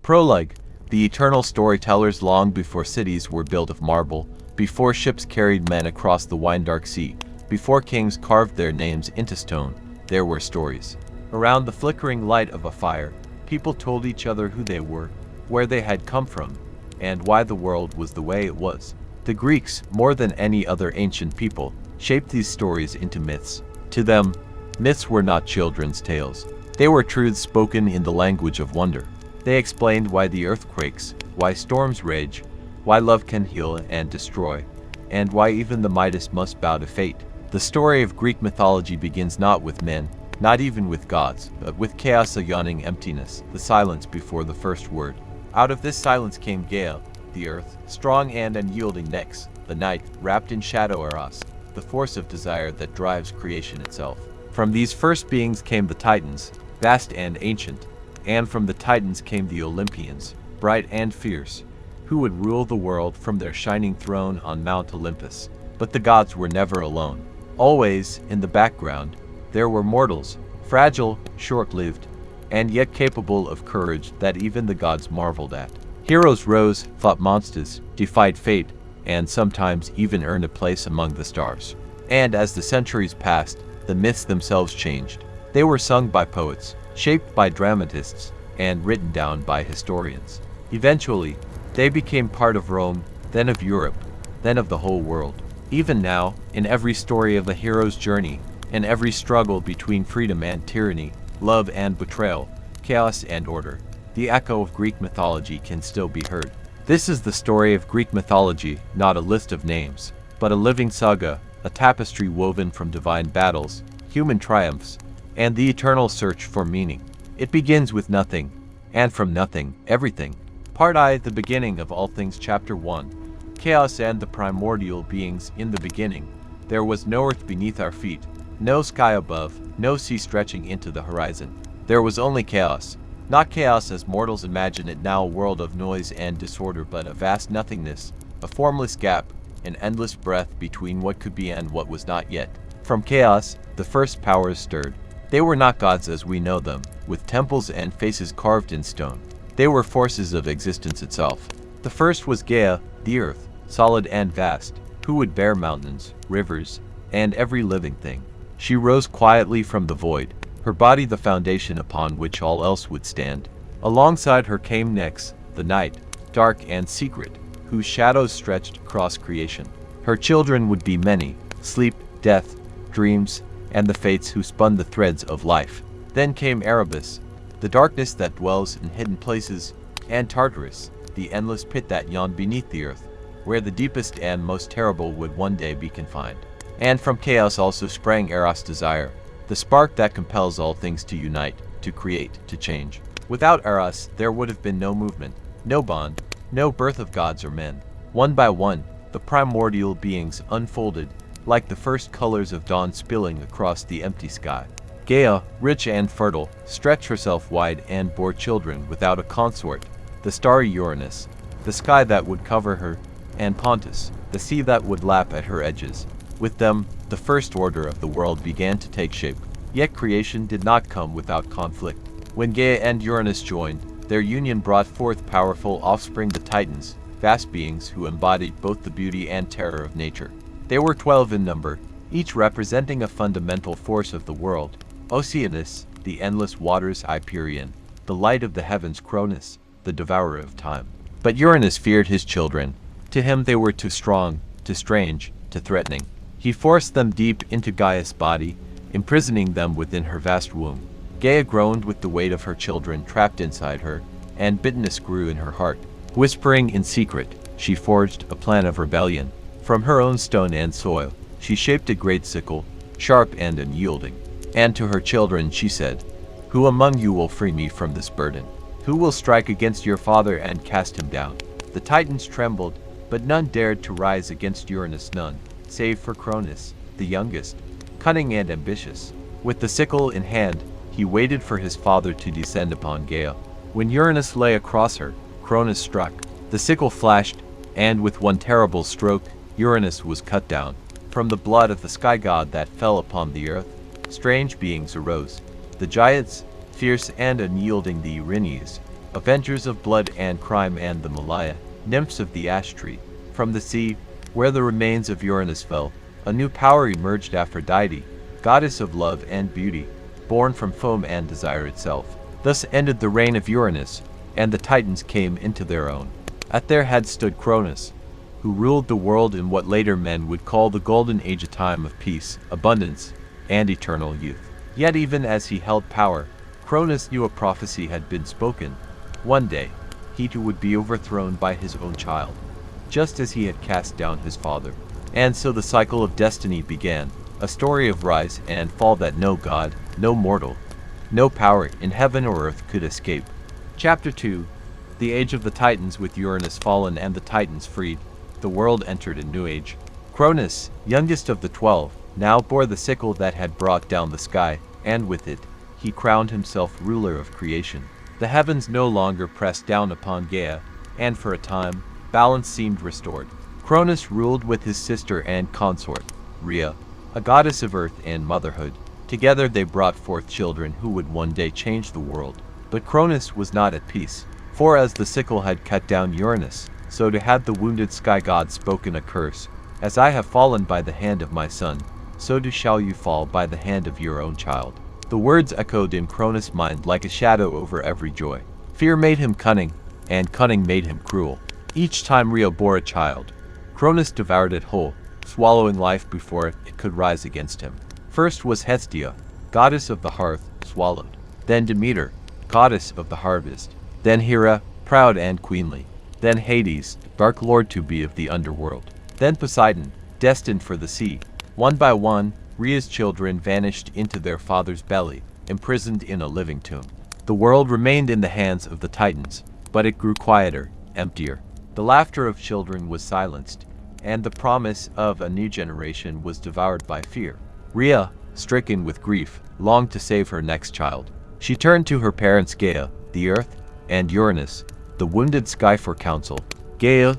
Prologue. The eternal storytellers long before cities were built of marble, before ships carried men across the wine-dark sea, before kings carved their names into stone, there were stories. Around the flickering light of a fire, people told each other who they were, where they had come from, and why the world was the way it was. The Greeks, more than any other ancient people, shaped these stories into myths. To them, myths were not children's tales. They were truths spoken in the language of wonder. They explained why the earth quakes, why storms rage, why love can heal and destroy, and why even the mightiest must bow to fate. The story of Greek mythology begins not with men, not even with gods, but with chaos, a yawning emptiness, the silence before the first word. Out of this silence came Gaia, the earth, strong and unyielding Nyx, the night, wrapped in shadow Eros, the force of desire that drives creation itself. From these first beings came the Titans, vast and ancient, and from the Titans came the Olympians, bright and fierce, who would rule the world from their shining throne on Mount Olympus. But the gods were never alone. Always, in the background, there were mortals, fragile, short-lived, and yet capable of courage that even the gods marveled at. Heroes rose, fought monsters, defied fate, and sometimes even earned a place among the stars. And as the centuries passed, the myths themselves changed. They were sung by poets, shaped by dramatists, and written down by historians. Eventually, they became part of Rome, then of Europe, then of the whole world. Even now, in every story of a hero's journey, in every struggle between freedom and tyranny, love and betrayal, chaos and order, the echo of Greek mythology can still be heard. This is the story of Greek mythology, not a list of names, but a living saga, a tapestry woven from divine battles, human triumphs, and the eternal search for meaning. It begins with nothing, and from nothing, everything. Part I, the beginning of all things, Chapter 1. Chaos and the primordial beings. In the beginning, there was no earth beneath our feet, no sky above, no sea stretching into the horizon. There was only chaos. Not chaos as mortals imagine it now, a world of noise and disorder, but a vast nothingness, a formless gap, an endless breath between what could be and what was not yet. From chaos, the first powers stirred. They were not gods as we know them, with temples and faces carved in stone. They were forces of existence itself. The first was Gaia, the earth, solid and vast, who would bear mountains, rivers, and every living thing. She rose quietly from the void, her body the foundation upon which all else would stand. Alongside her came Nyx, the night, dark and secret, whose shadows stretched across creation. Her children would be many: sleep, death, dreams, and the fates who spun the threads of life. Then came Erebus, the darkness that dwells in hidden places, and Tartarus, the endless pit that yawned beneath the earth, where the deepest and most terrible would one day be confined. And from chaos also sprang Eros, desire, the spark that compels all things to unite, to create, to change. Without Eros, there would have been no movement, no bond, no birth of gods or men. One by one, the primordial beings unfolded, like the first colors of dawn spilling across the empty sky. Gaia, rich and fertile, stretched herself wide and bore children without a consort: the starry Uranus, the sky that would cover her, and Pontus, the sea that would lap at her edges. With them, the first order of the world began to take shape. Yet creation did not come without conflict. When Gaia and Uranus joined, their union brought forth powerful offspring, the Titans, vast beings who embodied both the beauty and terror of nature. They were 12 in number, each representing a fundamental force of the world: Oceanus, the endless waters, Hyperion, the light of the heavens, Cronus, the devourer of time. But Uranus feared his children. To him they were too strong, too strange, too threatening. He forced them deep into Gaia's body, imprisoning them within her vast womb. Gaia groaned with the weight of her children trapped inside her, and bitterness grew in her heart. Whispering in secret, she forged a plan of rebellion. From her own stone and soil, she shaped a great sickle, sharp and unyielding. And to her children she said, "Who among you will free me from this burden? Who will strike against your father and cast him down?" The Titans trembled, but none dared to rise against Uranus, none, save for Cronus, the youngest, cunning and ambitious. With the sickle in hand, he waited for his father to descend upon Gaia. When Uranus lay across her, Cronus struck. The sickle flashed, and with one terrible stroke, Uranus was cut down. From the blood of the sky god that fell upon the earth, strange beings arose. The giants, fierce and unyielding, the Erinyes, avengers of blood and crime, and the Malaya, nymphs of the ash tree. From the sea, where the remains of Uranus fell, a new power emerged, Aphrodite, goddess of love and beauty, born from foam and desire itself. Thus ended the reign of Uranus, and the Titans came into their own. At their head stood Cronus, who ruled the world in what later men would call the golden age, a time of peace, abundance, and eternal youth. Yet even as he held power, Cronus knew a prophecy had been spoken. One day, he too would be overthrown by his own child, just as he had cast down his father. And so the cycle of destiny began, a story of rise and fall that no god, no mortal, no power in heaven or earth could escape. Chapter 2. The Age of the Titans. With Uranus fallen and the Titans freed, the world entered a new age. Cronus, youngest of the 12, now bore the sickle that had brought down the sky, and with it, he crowned himself ruler of creation. The heavens no longer pressed down upon Gaia, and for a time, balance seemed restored. Cronus ruled with his sister and consort, Rhea, a goddess of earth and motherhood. Together they brought forth children who would one day change the world. But Cronus was not at peace, for as the sickle had cut down Uranus, so too had the wounded sky god spoken a curse. As I have fallen by the hand of my son, so too shall you fall by the hand of your own child. The words echoed in Cronus' mind like a shadow over every joy. Fear made him cunning, and cunning made him cruel. Each time Rhea bore a child, Cronus devoured it whole, swallowing life before it could rise against him. First was Hestia, goddess of the hearth, swallowed. Then Demeter, goddess of the harvest. Then Hera, proud and queenly. Then Hades, dark lord to be of the underworld. Then Poseidon, destined for the sea. One by one, Rhea's children vanished into their father's belly, imprisoned in a living tomb. The world remained in the hands of the Titans, but it grew quieter, emptier. The laughter of children was silenced, and the promise of a new generation was devoured by fear. Rhea, stricken with grief, longed to save her next child. She turned to her parents Gaia, the earth, and Uranus, the wounded sky, for counsel. Gaia,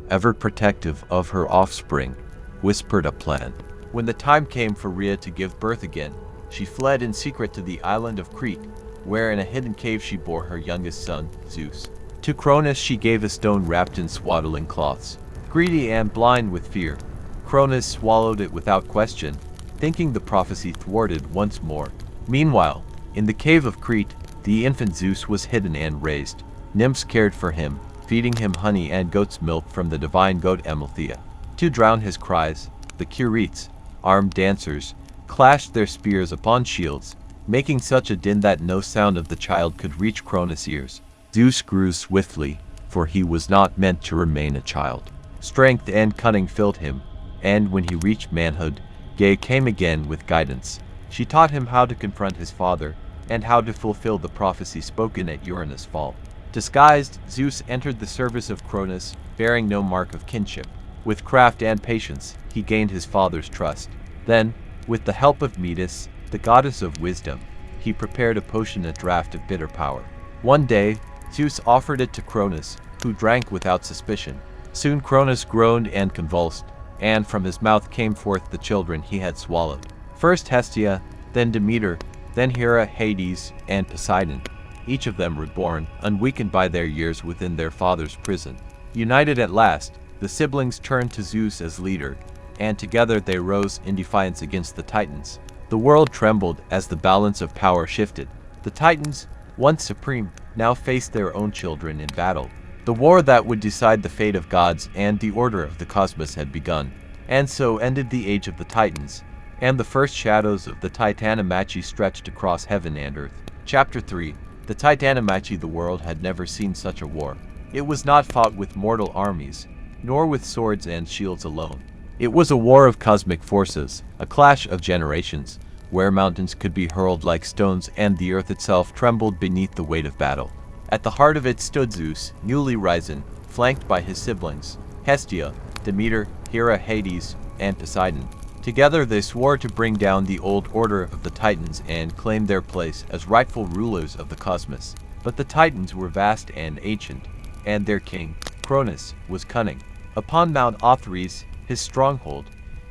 ever protective of her offspring, whispered a plan. When the time came for Rhea to give birth again, she fled in secret to the island of Crete, where in a hidden cave she bore her youngest son, Zeus. To Cronus she gave a stone wrapped in swaddling cloths. Greedy and blind with fear, Cronus swallowed it without question, thinking the prophecy thwarted once more. Meanwhile, in the cave of Crete, the infant Zeus was hidden and raised. Nymphs cared for him, feeding him honey and goat's milk from the divine goat Amalthea. To drown his cries, the Curetes, armed dancers, clashed their spears upon shields, making such a din that no sound of the child could reach Cronus' ears. Zeus grew swiftly, for he was not meant to remain a child. Strength and cunning filled him, and when he reached manhood, Gaia came again with guidance. She taught him how to confront his father, and how to fulfill the prophecy spoken at Uranus' fall. Disguised, Zeus entered the service of Cronus, bearing no mark of kinship. With craft and patience, he gained his father's trust. Then, with the help of Metis, the goddess of wisdom, he prepared a potion, a draught of bitter power. One day, Zeus offered it to Cronus, who drank without suspicion. Soon Cronus groaned and convulsed, and from his mouth came forth the children he had swallowed. First Hestia, then Demeter, then Hera, Hades, and Poseidon. Each of them reborn, unweakened by their years within their father's prison. United at last, the siblings turned to Zeus as leader, and together they rose in defiance against the Titans. The world trembled as the balance of power shifted. The Titans, once supreme, now faced their own children in battle. The war that would decide the fate of gods and the order of the cosmos had begun. And so ended the age of the Titans, and the first shadows of the Titanomachi stretched across heaven and earth. Chapter 3. The Titanomachi. The world had never seen such a war. It was not fought with mortal armies, nor with swords and shields alone. It was a war of cosmic forces, a clash of generations, where mountains could be hurled like stones and the earth itself trembled beneath the weight of battle. At the heart of it stood Zeus, newly risen, flanked by his siblings, Hestia, Demeter, Hera, Hades, and Poseidon. Together they swore to bring down the old order of the Titans and claim their place as rightful rulers of the cosmos. But the Titans were vast and ancient, and their king, Cronus, was cunning. Upon Mount Othrys, his stronghold,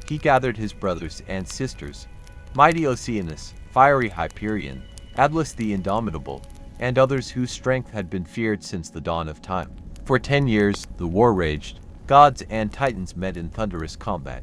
he gathered his brothers and sisters, mighty Oceanus, fiery Hyperion, Atlas the Indomitable, and others whose strength had been feared since the dawn of time. For 10 years, the war raged. Gods and titans met in thunderous combat,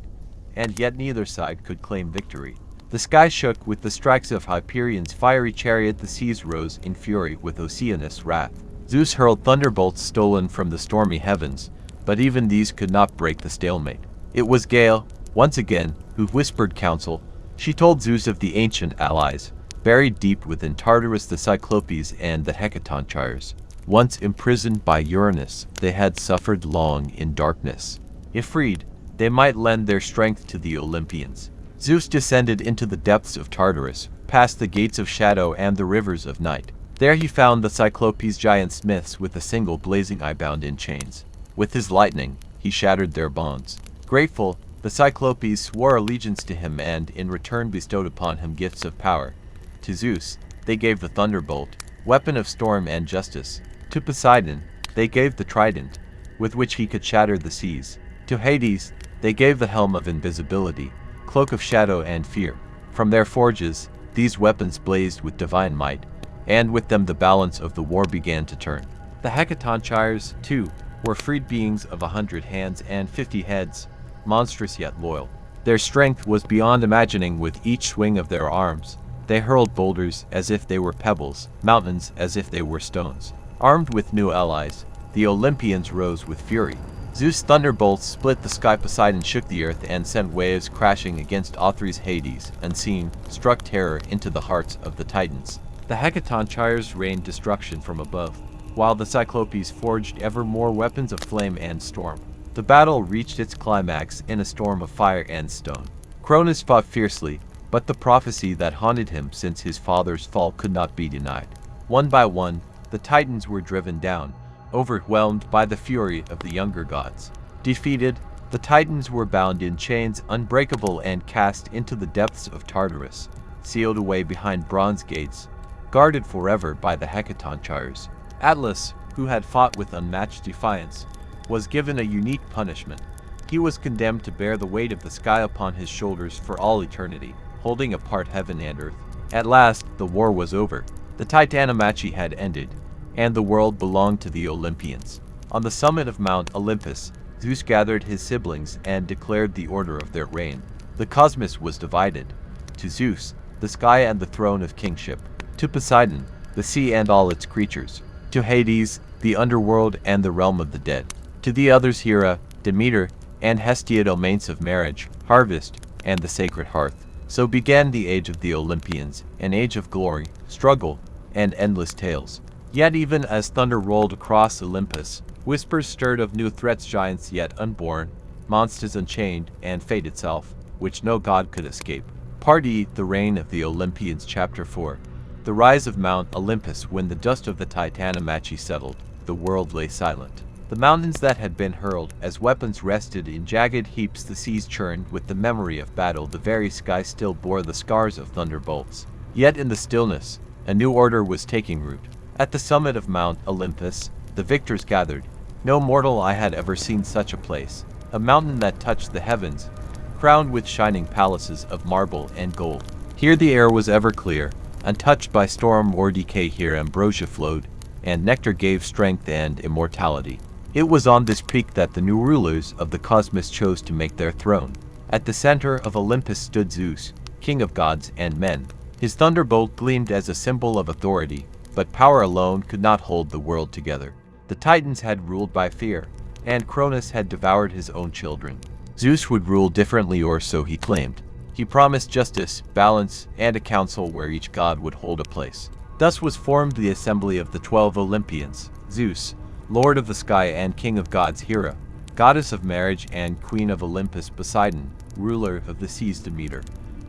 and yet neither side could claim victory. The sky shook with the strikes of Hyperion's fiery chariot, the seas rose in fury with Oceanus' wrath. Zeus hurled thunderbolts stolen from the stormy heavens, but even these could not break the stalemate. It was Gaia, once again, who whispered counsel. She told Zeus of the ancient allies, buried deep within Tartarus, the Cyclopes and the Hecatonchires. Once imprisoned by Uranus, they had suffered long in darkness. If freed, they might lend their strength to the Olympians. Zeus descended into the depths of Tartarus, past the gates of shadow and the rivers of night. There he found the Cyclopes, giant smiths with a single blazing eye bound in chains. With his lightning, he shattered their bonds. Grateful, the Cyclopes swore allegiance to him and, in return, bestowed upon him gifts of power. To Zeus, they gave the thunderbolt, weapon of storm and justice. To Poseidon, they gave the trident, with which he could shatter the seas. To Hades, they gave the helm of invisibility, cloak of shadow and fear. From their forges, these weapons blazed with divine might, and with them the balance of the war began to turn. The Hecatonchires, too, were freed beings of 100 hands and 50 heads, monstrous yet loyal. Their strength was beyond imagining. With each swing of their arms, they hurled boulders as if they were pebbles, mountains as if they were stones. Armed with new allies, the Olympians rose with fury. Zeus' thunderbolts split the sky, Poseidon shook the earth and sent waves crashing against Othrys. Hades, unseen, struck terror into the hearts of the Titans. The Hecatonchires rained destruction from above, while the Cyclopes forged ever more weapons of flame and storm. The battle reached its climax in a storm of fire and stone. Cronus fought fiercely, but the prophecy that haunted him since his father's fall could not be denied. One by one, the Titans were driven down, overwhelmed by the fury of the younger gods. Defeated, the Titans were bound in chains unbreakable and cast into the depths of Tartarus, sealed away behind bronze gates, guarded forever by the Hecatonchires. Atlas, who had fought with unmatched defiance, was given a unique punishment. He was condemned to bear the weight of the sky upon his shoulders for all eternity, holding apart heaven and earth. At last, the war was over. The Titanomachi had ended, and the world belonged to the Olympians. On the summit of Mount Olympus, Zeus gathered his siblings and declared the order of their reign. The cosmos was divided. To Zeus, the sky and the throne of kingship. To Poseidon, the sea and all its creatures. To Hades, the underworld and the realm of the dead. To the others, Hera, Demeter, and Hestia, domains of marriage, harvest, and the sacred hearth. So began the age of the Olympians, an age of glory, struggle, and endless tales. Yet even as thunder rolled across Olympus, whispers stirred of new threats, giants yet unborn, monsters unchained, and fate itself, which no god could escape. Part E, The Reign of the Olympians, Chapter 4. The rise of Mount Olympus. When the dust of the Titanomachi settled, the world lay silent. The mountains that had been hurled as weapons rested in jagged heaps, the seas churned with the memory of battle, the very sky still bore the scars of thunderbolts. Yet in the stillness, a new order was taking root. At the summit of Mount Olympus, the victors gathered. No mortal eye had ever seen such a place, a mountain that touched the heavens, crowned with shining palaces of marble and gold. Here the air was ever clear, untouched by storm or decay. Here ambrosia flowed, and nectar gave strength and immortality. It was on this peak that the new rulers of the cosmos chose to make their throne. At the center of Olympus stood Zeus, king of gods and men. His thunderbolt gleamed as a symbol of authority, but power alone could not hold the world together. The Titans had ruled by fear, and Cronus had devoured his own children. Zeus would rule differently, or so he claimed. He promised justice, balance, and a council where each god would hold a place. Thus was formed the assembly of the 12 Olympians: Zeus, Lord of the sky and king of gods; Hera, goddess of marriage and queen of Olympus; Poseidon, ruler of the seas; Demeter,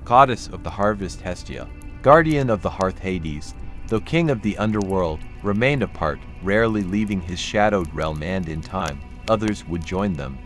goddess of the harvest; Hestia, guardian of the hearth; Hades, though king of the underworld, remained apart, rarely leaving his shadowed realm, and in time, others would join them: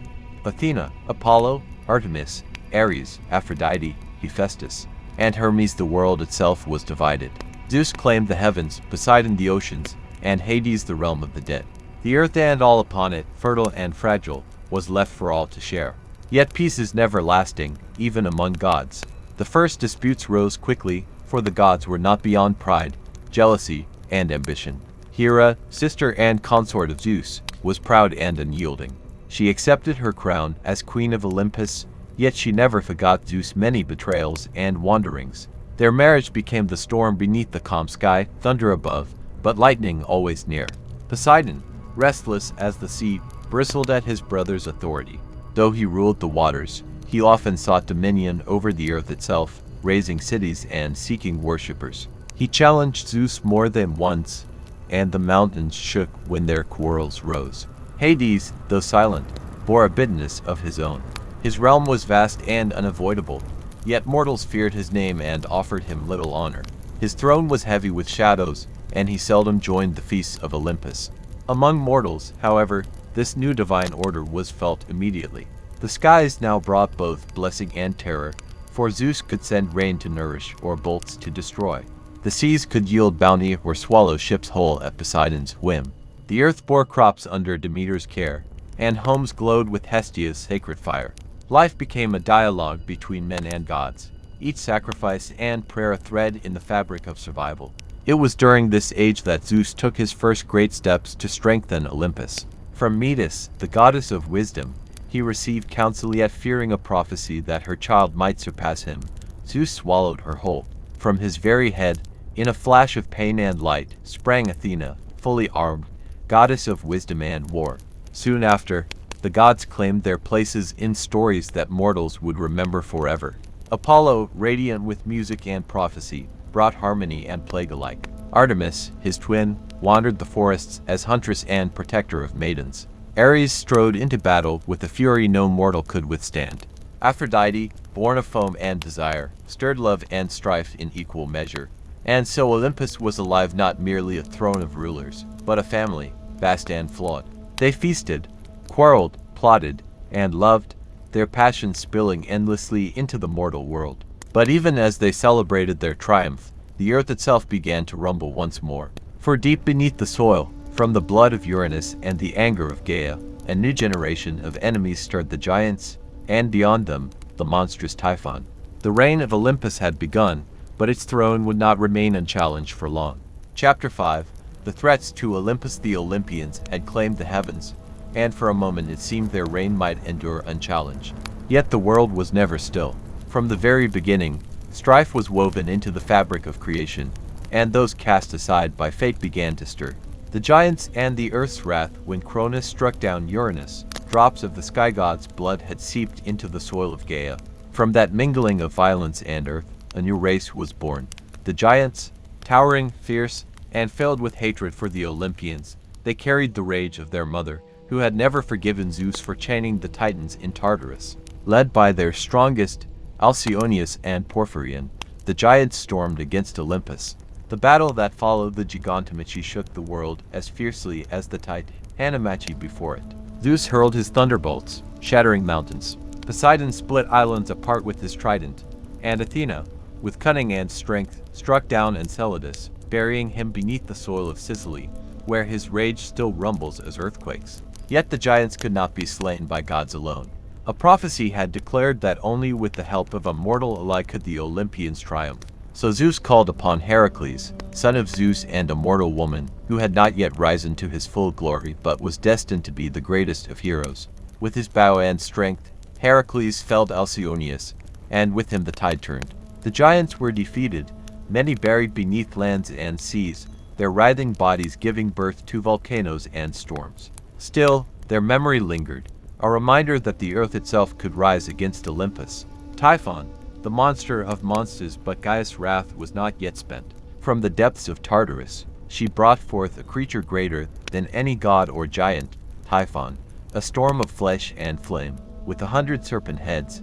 Athena, Apollo, Artemis, Ares, Aphrodite, Hephaestus, and Hermes. The world itself was divided. Zeus claimed the heavens, Poseidon the oceans, and Hades the realm of the dead. The earth and all upon it, fertile and fragile, was left for all to share. Yet peace is never lasting, even among gods. The first disputes rose quickly, for the gods were not beyond pride, jealousy, and ambition. Hera, sister and consort of Zeus, was proud and unyielding. She accepted her crown as queen of Olympus, yet she never forgot Zeus' many betrayals and wanderings. Their marriage became the storm beneath the calm sky, thunder above, but lightning always near. Poseidon, restless as the sea, bristled at his brother's authority. Though he ruled the waters, he often sought dominion over the earth itself, raising cities and seeking worshippers. He challenged Zeus more than once, and the mountains shook when their quarrels rose. Hades, though silent, bore a bitterness of his own. His realm was vast and unavoidable, yet mortals feared his name and offered him little honor. His throne was heavy with shadows, and he seldom joined the feasts of Olympus. Among mortals, however, this new divine order was felt immediately. The skies now brought both blessing and terror, for Zeus could send rain to nourish or bolts to destroy. The seas could yield bounty or swallow ships whole at Poseidon's whim. The earth bore crops under Demeter's care, and homes glowed with Hestia's sacred fire. Life became a dialogue between men and gods, each sacrifice and prayer a thread in the fabric of survival. It was during this age that Zeus took his first great steps to strengthen Olympus. From Metis, the goddess of wisdom, he received counsel, yet fearing a prophecy that her child might surpass him, Zeus swallowed her whole. From his very head, in a flash of pain and light, sprang Athena, fully armed, goddess of wisdom and war. Soon after, the gods claimed their places in stories that mortals would remember forever. Apollo, radiant with music and prophecy, brought harmony and plague alike. Artemis, his twin, wandered the forests as huntress and protector of maidens. Ares strode into battle with a fury no mortal could withstand. Aphrodite, born of foam and desire, stirred love and strife in equal measure. And so Olympus was alive, not merely a throne of rulers, but a family, vast and flawed. They feasted, quarreled, plotted, and loved, their passions spilling endlessly into the mortal world. But even as they celebrated their triumph, the earth itself began to rumble once more. For deep beneath the soil, from the blood of Uranus and the anger of Gaia, a new generation of enemies stirred the giants, and beyond them, the monstrous Typhon. The reign of Olympus had begun, but its throne would not remain unchallenged for long. Chapter 5. The threats to Olympus. The Olympians had claimed the heavens, and for a moment it seemed their reign might endure unchallenged. Yet the world was never still. From the very beginning, strife was woven into the fabric of creation, and those cast aside by fate began to stir. The giants and the earth's wrath when Cronus struck down Uranus. Drops of the sky god's blood had seeped into the soil of Gaia. From that mingling of violence and earth, a new race was born. The giants, towering, fierce, and filled with hatred for the Olympians, they carried the rage of their mother, who had never forgiven Zeus for chaining the Titans in Tartarus. Led by their strongest, Alcyoneus and Porphyrion, the giants stormed against Olympus. The battle that followed the Gigantomachy shook the world as fiercely as the Titanomachi before it. Zeus hurled his thunderbolts, shattering mountains. Poseidon split islands apart with his trident, and Athena, with cunning and strength, struck down Enceladus, burying him beneath the soil of Sicily, where his rage still rumbles as earthquakes. Yet the giants could not be slain by gods alone. A prophecy had declared that only with the help of a mortal alike could the Olympians triumph. So Zeus called upon Heracles, son of Zeus and a mortal woman, who had not yet risen to his full glory but was destined to be the greatest of heroes. With his bow and strength, Heracles felled Alcyoneus, and with him the tide turned. The giants were defeated, many buried beneath lands and seas, their writhing bodies giving birth to volcanoes and storms. Still, their memory lingered, a reminder that the earth itself could rise against Olympus. Typhon, the monster of monsters, but Gaia's wrath was not yet spent. From the depths of Tartarus, she brought forth a creature greater than any god or giant, Typhon, a storm of flesh and flame, with 100 serpent heads,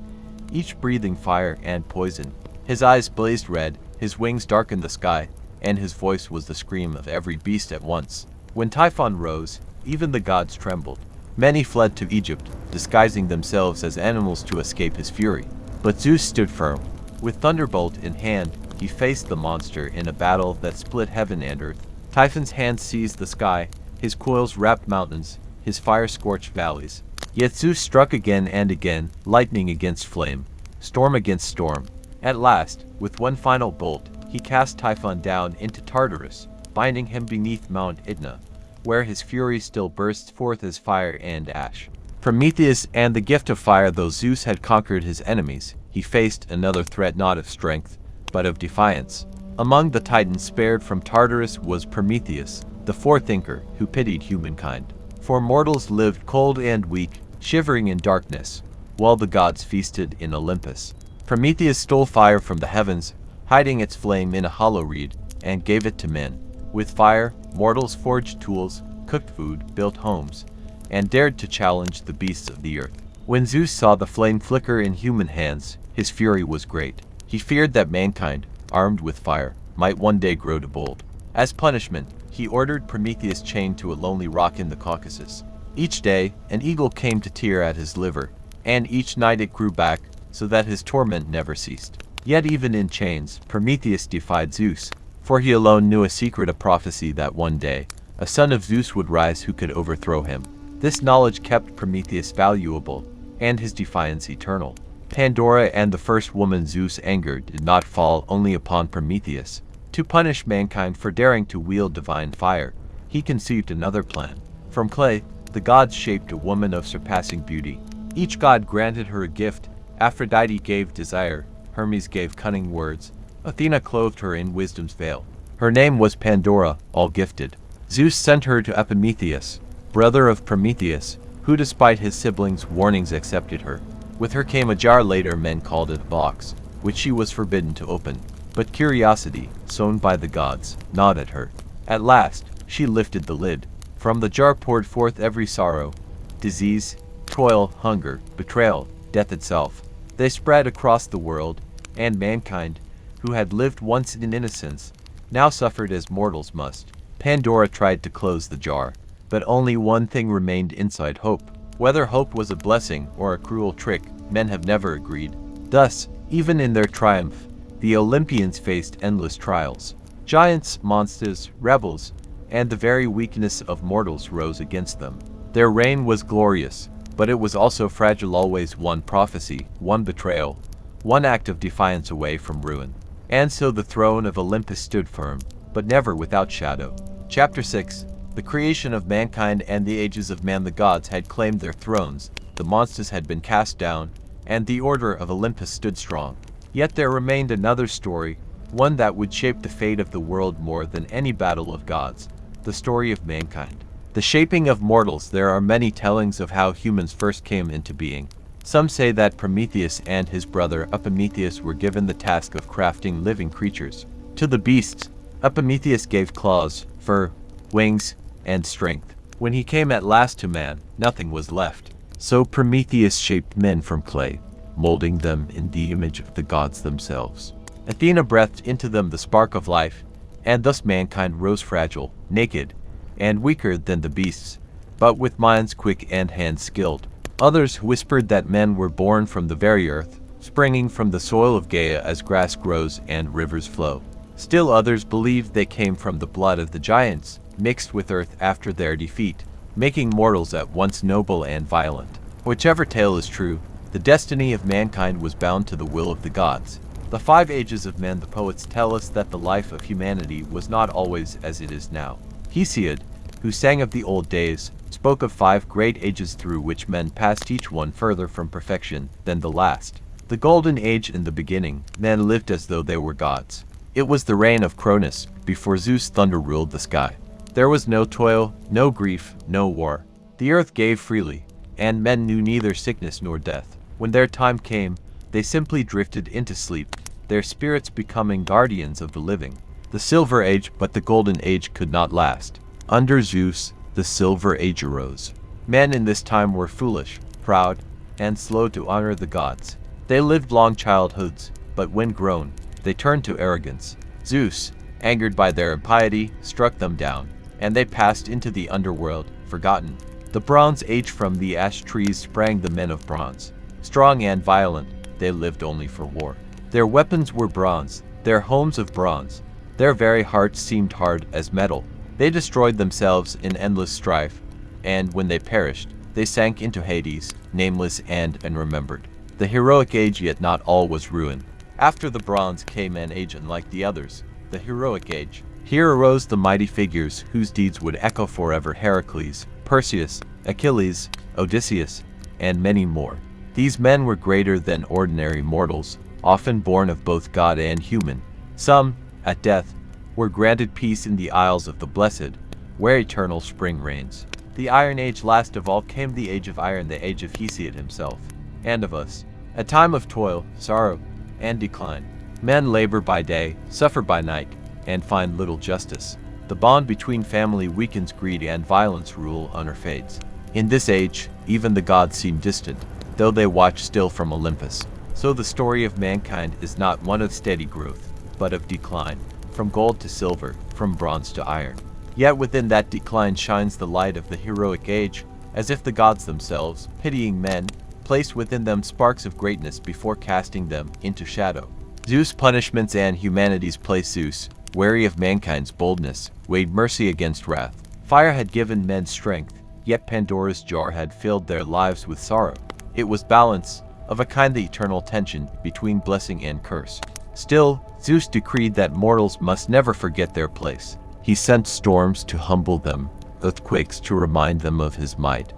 each breathing fire and poison. His eyes blazed red, his wings darkened the sky, and his voice was the scream of every beast at once. When Typhon rose, even the gods trembled. Many fled to Egypt, disguising themselves as animals to escape his fury. But Zeus stood firm. With thunderbolt in hand, he faced the monster in a battle that split heaven and earth. Typhon's hand seized the sky, his coils wrapped mountains, his fire scorched valleys. Yet Zeus struck again and again, lightning against flame, storm against storm. At last, with one final bolt, he cast Typhon down into Tartarus, binding him beneath Mount Etna, where his fury still bursts forth as fire and ash. Prometheus and the gift of fire. Though Zeus had conquered his enemies, he faced another threat, not of strength, but of defiance. Among the Titans spared from Tartarus was Prometheus, the forethinker who pitied humankind. For mortals lived cold and weak, shivering in darkness, while the gods feasted in Olympus. Prometheus stole fire from the heavens, hiding its flame in a hollow reed, and gave it to men. With fire, mortals forged tools, cooked food, built homes, and dared to challenge the beasts of the earth. When Zeus saw the flame flicker in human hands, his fury was great. He feared that mankind, armed with fire, might one day grow too bold. As punishment, he ordered Prometheus chained to a lonely rock in the Caucasus. Each day, an eagle came to tear at his liver, and each night it grew back, so that his torment never ceased. Yet even in chains, Prometheus defied Zeus, for he alone knew a secret of prophecy that one day, a son of Zeus would rise who could overthrow him. This knowledge kept Prometheus valuable, and his defiance eternal. Pandora and the first woman Zeus' anger did not fall only upon Prometheus. To punish mankind for daring to wield divine fire, he conceived another plan. From clay, the gods shaped a woman of surpassing beauty. Each god granted her a gift. Aphrodite gave desire, Hermes gave cunning words, Athena clothed her in wisdom's veil. Her name was Pandora, all-gifted. Zeus sent her to Epimetheus, brother of Prometheus, who despite his siblings' warnings accepted her. With her came a jar, later men called it a box, which she was forbidden to open. But curiosity, sown by the gods, gnawed at her. At last, she lifted the lid. From the jar poured forth every sorrow, disease, toil, hunger, betrayal, death itself. They spread across the world, and mankind, who had lived once in innocence, now suffered as mortals must. Pandora tried to close the jar, but only one thing remained inside: hope. Whether hope was a blessing or a cruel trick, men have never agreed. Thus, even in their triumph, the Olympians faced endless trials. Giants, monsters, rebels, and the very weakness of mortals rose against them. Their reign was glorious, but it was also fragile. Always one prophecy, one betrayal, one act of defiance away from ruin. And so the throne of Olympus stood firm, but never without shadow. Chapter 6. The creation of mankind and the ages of man. The gods had claimed their thrones, the monsters had been cast down, and the order of Olympus stood strong. Yet there remained another story, one that would shape the fate of the world more than any battle of gods: the story of mankind. The shaping of mortals. There are many tellings of how humans first came into being. Some say that Prometheus and his brother Epimetheus were given the task of crafting living creatures. To the beasts, Epimetheus gave claws, fur, wings, and strength. When he came at last to man, nothing was left. So Prometheus shaped men from clay, molding them in the image of the gods themselves. Athena breathed into them the spark of life, and thus mankind rose fragile, naked, and weaker than the beasts, but with minds quick and hands skilled. Others whispered that men were born from the very earth, springing from the soil of Gaia as grass grows and rivers flow. Still others believed they came from the blood of the giants, mixed with earth after their defeat, making mortals at once noble and violent. Whichever tale is true, the destiny of mankind was bound to the will of the gods. The 5 ages of men. The poets tell us that the life of humanity was not always as it is now. Hesiod, who sang of the old days, spoke of 5 great ages through which men passed, each one further from perfection than the last. The golden age. In the beginning, men lived as though they were gods. It was the reign of Cronus, before Zeus' thunder ruled the sky. There was no toil, no grief, no war. The earth gave freely, and men knew neither sickness nor death. When their time came, they simply drifted into sleep, their spirits becoming guardians of the living. The Silver Age. But the Golden Age could not last. Under Zeus, the Silver Age arose. Men in this time were foolish, proud, and slow to honor the gods. They lived long childhoods, but when grown, they turned to arrogance. Zeus, angered by their impiety, struck them down, and they passed into the underworld, forgotten. The Bronze Age. From the ash trees sprang the men of bronze. Strong and violent, they lived only for war. Their weapons were bronze, their homes of bronze. Their very hearts seemed hard as metal. They destroyed themselves in endless strife, and when they perished, they sank into Hades, nameless and unremembered. The Heroic Age. Yet not all was ruin. After the Bronze came an age unlike the others, the Heroic Age. Here arose the mighty figures whose deeds would echo forever: Heracles, Perseus, Achilles, Odysseus, and many more. These men were greater than ordinary mortals, often born of both God and human. Some, at death, were granted peace in the Isles of the Blessed, where eternal spring reigns. The Iron Age. Last of all came the Age of Iron, the age of Hesiod himself, and of us. A time of toil, sorrow, and decline. Men labor by day, suffer by night, and find little justice. The bond between family weakens, greed and violence rule, honor fades. In this age, even the gods seem distant, though they watch still from Olympus. So the story of mankind is not one of steady growth, but of decline, from gold to silver, from bronze to iron. Yet within that decline shines the light of the heroic age, as if the gods themselves, pitying men, placed within them sparks of greatness before casting them into shadow. Zeus' punishments and humanity's place. Zeus, wary of mankind's boldness, weighed mercy against wrath. Fire had given men strength, yet Pandora's jar had filled their lives with sorrow. It was balance, of a kind, the eternal tension between blessing and curse. Still, Zeus decreed that mortals must never forget their place. He sent storms to humble them, earthquakes to remind them of his might,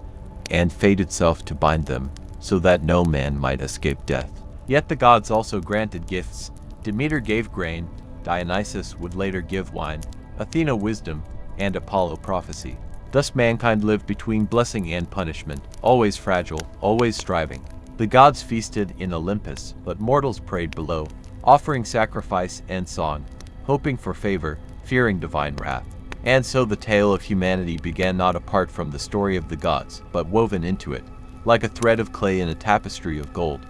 and fate itself to bind them, so that no man might escape death. Yet the gods also granted gifts. Demeter gave grain, Dionysus would later give wine, Athena wisdom, and Apollo prophecy. Thus mankind lived between blessing and punishment, always fragile, always striving. The gods feasted in Olympus, but mortals prayed below, offering sacrifice and song, hoping for favor, fearing divine wrath. And so the tale of humanity began not apart from the story of the gods, but woven into it, like a thread of clay in a tapestry of gold.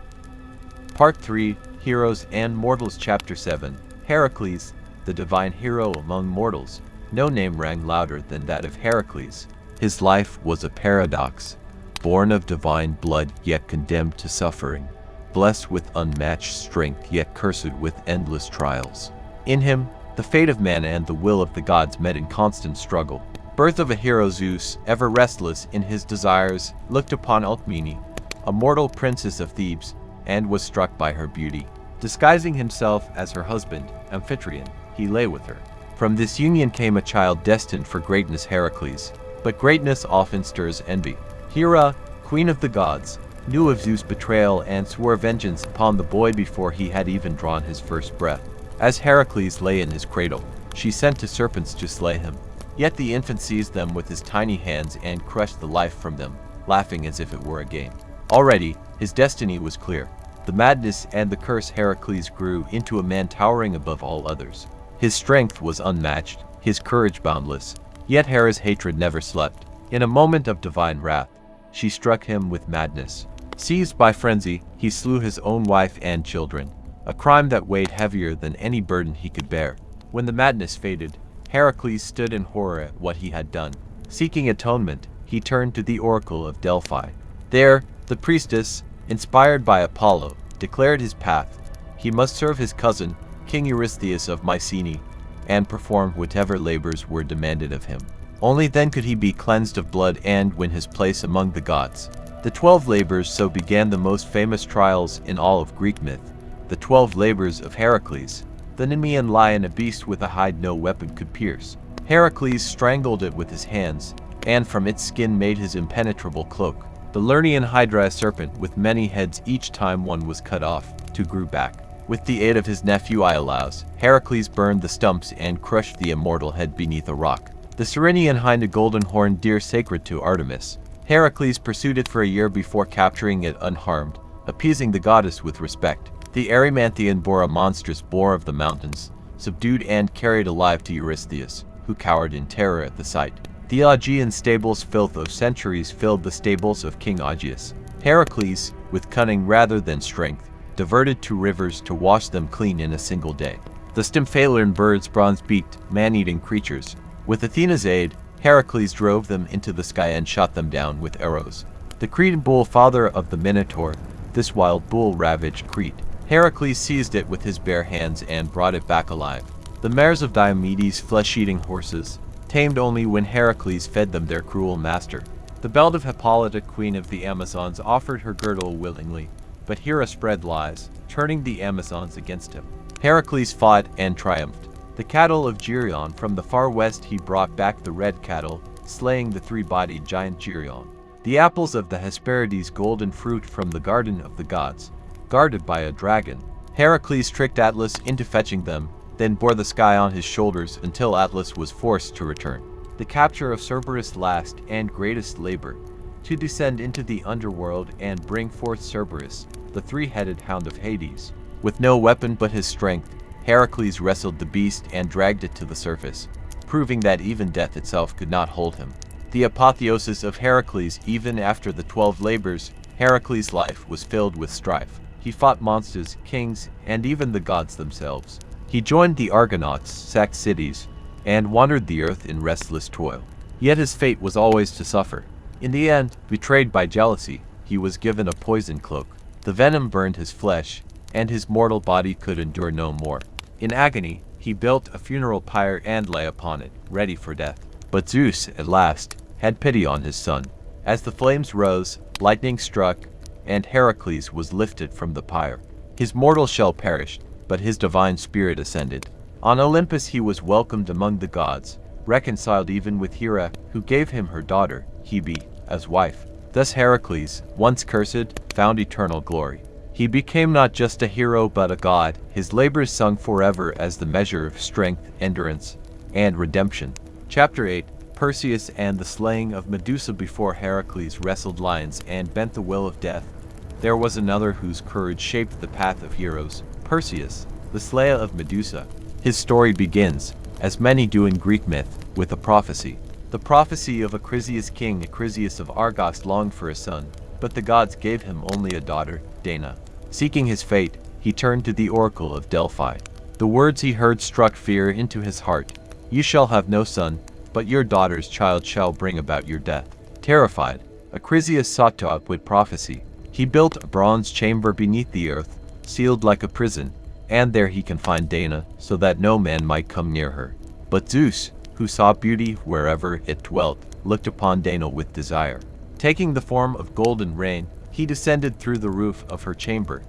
Part 3, Heroes and Mortals. Chapter 7, Heracles, the divine hero among mortals. No name rang louder than that of Heracles. His life was a paradox, born of divine blood yet condemned to suffering, blessed with unmatched strength yet cursed with endless trials. In him, the fate of man and the will of the gods met in constant struggle. Birth of a hero. Zeus, ever restless in his desires, looked upon Alcmene, a mortal princess of Thebes, and was struck by her beauty. Disguising himself as her husband, Amphitryon, he lay with her. From this union came a child destined for greatness, Heracles. But greatness often stirs envy. Hera, queen of the gods, knew of Zeus' betrayal and swore vengeance upon the boy before he had even drawn his first breath. As Heracles lay in his cradle, she sent two serpents to slay him. Yet the infant seized them with his tiny hands and crushed the life from them, laughing as if it were a game. Already, his destiny was clear. The madness and the curse. Heracles grew into a man towering above all others. His strength was unmatched, his courage boundless. Yet Hera's hatred never slept. In a moment of divine wrath, she struck him with madness. Seized by frenzy, he slew his own wife and children, a crime that weighed heavier than any burden he could bear. When the madness faded, Heracles stood in horror at what he had done. Seeking atonement, he turned to the oracle of Delphi. There, the priestess, inspired by Apollo, declared his path. He must serve his cousin, King Eurystheus of Mycenae, and perform whatever labors were demanded of him. Only then could he be cleansed of blood and win his place among the gods. The 12 labors. So began the most famous trials in all of Greek myth, the 12 labors of Heracles. The Nemean lion, a beast with a hide no weapon could pierce. Heracles strangled it with his hands, and from its skin made his impenetrable cloak. The Lernaean hydra, a serpent with many heads, each time one was cut off, two grew back. With the aid of his nephew Iolaus, Heracles burned the stumps and crushed the immortal head beneath a rock. The Cyrenian hind, a golden horned deer sacred to Artemis. Heracles pursued it for a year before capturing it unharmed, appeasing the goddess with respect. The Erymanthian bore, a monstrous boar of the mountains, subdued and carried alive to Eurystheus, who cowered in terror at the sight. The Augean stables, filth of centuries, filled the stables of King Augeas. Heracles, with cunning rather than strength, diverted 2 rivers to wash them clean in a single day. The Stymphalian birds, bronze-beaked, man-eating creatures. With Athena's aid, Heracles drove them into the sky and shot them down with arrows. The Cretan bull, father of the Minotaur, this wild bull ravaged Crete. Heracles seized it with his bare hands and brought it back alive. The mares of Diomedes, flesh-eating horses, tamed only when Heracles fed them their cruel master. The belt of Hippolyta, queen of the Amazons, offered her girdle willingly, but Hera spread lies, turning the Amazons against him. Heracles fought and triumphed. The cattle of Geryon from the far west he brought back the red cattle, slaying the three-bodied giant Geryon. The apples of the Hesperides golden fruit from the garden of the gods, guarded by a dragon. Heracles tricked Atlas into fetching them, then bore the sky on his shoulders until Atlas was forced to return. The capture of Cerberus' last and greatest labor, to descend into the underworld and bring forth Cerberus, the three-headed hound of Hades. With no weapon but his strength, Heracles wrestled the beast and dragged it to the surface, proving that even death itself could not hold him. The apotheosis of Heracles. Even after the 12 labors, Heracles' life was filled with strife. He fought monsters, kings, and even the gods themselves. He joined the Argonauts, sacked cities, and wandered the earth in restless toil. Yet his fate was always to suffer. In the end, betrayed by jealousy, he was given a poison cloak. The venom burned his flesh, and his mortal body could endure no more. In agony, he built a funeral pyre and lay upon it, ready for death. But Zeus, at last, had pity on his son. As the flames rose, lightning struck, and Heracles was lifted from the pyre. His mortal shell perished, but his divine spirit ascended. On Olympus he was welcomed among the gods, reconciled even with Hera, who gave him her daughter, Hebe, as wife. Thus Heracles, once cursed, found eternal glory. He became not just a hero but a god, his labors sung forever as the measure of strength, endurance, and redemption. Chapter 8. Perseus and the slaying of Medusa. Before Heracles wrestled lions and bent the will of death, there was another whose courage shaped the path of heroes, Perseus, the slayer of Medusa. His story begins, as many do in Greek myth, with a prophecy. The prophecy of Acrisius. King Acrisius of Argos longed for a son, but the gods gave him only a daughter, Dana. Seeking his fate, he turned to the oracle of Delphi. The words he heard struck fear into his heart. You shall have no son, but your daughter's child shall bring about your death. Terrified, Acrisius sought to outwit prophecy. He built a bronze chamber beneath the earth, sealed like a prison, and there he confined Dana, so that no man might come near her. But Zeus, who saw beauty wherever it dwelt, looked upon Dana with desire. Taking the form of golden rain, he descended through the roof of her chamber,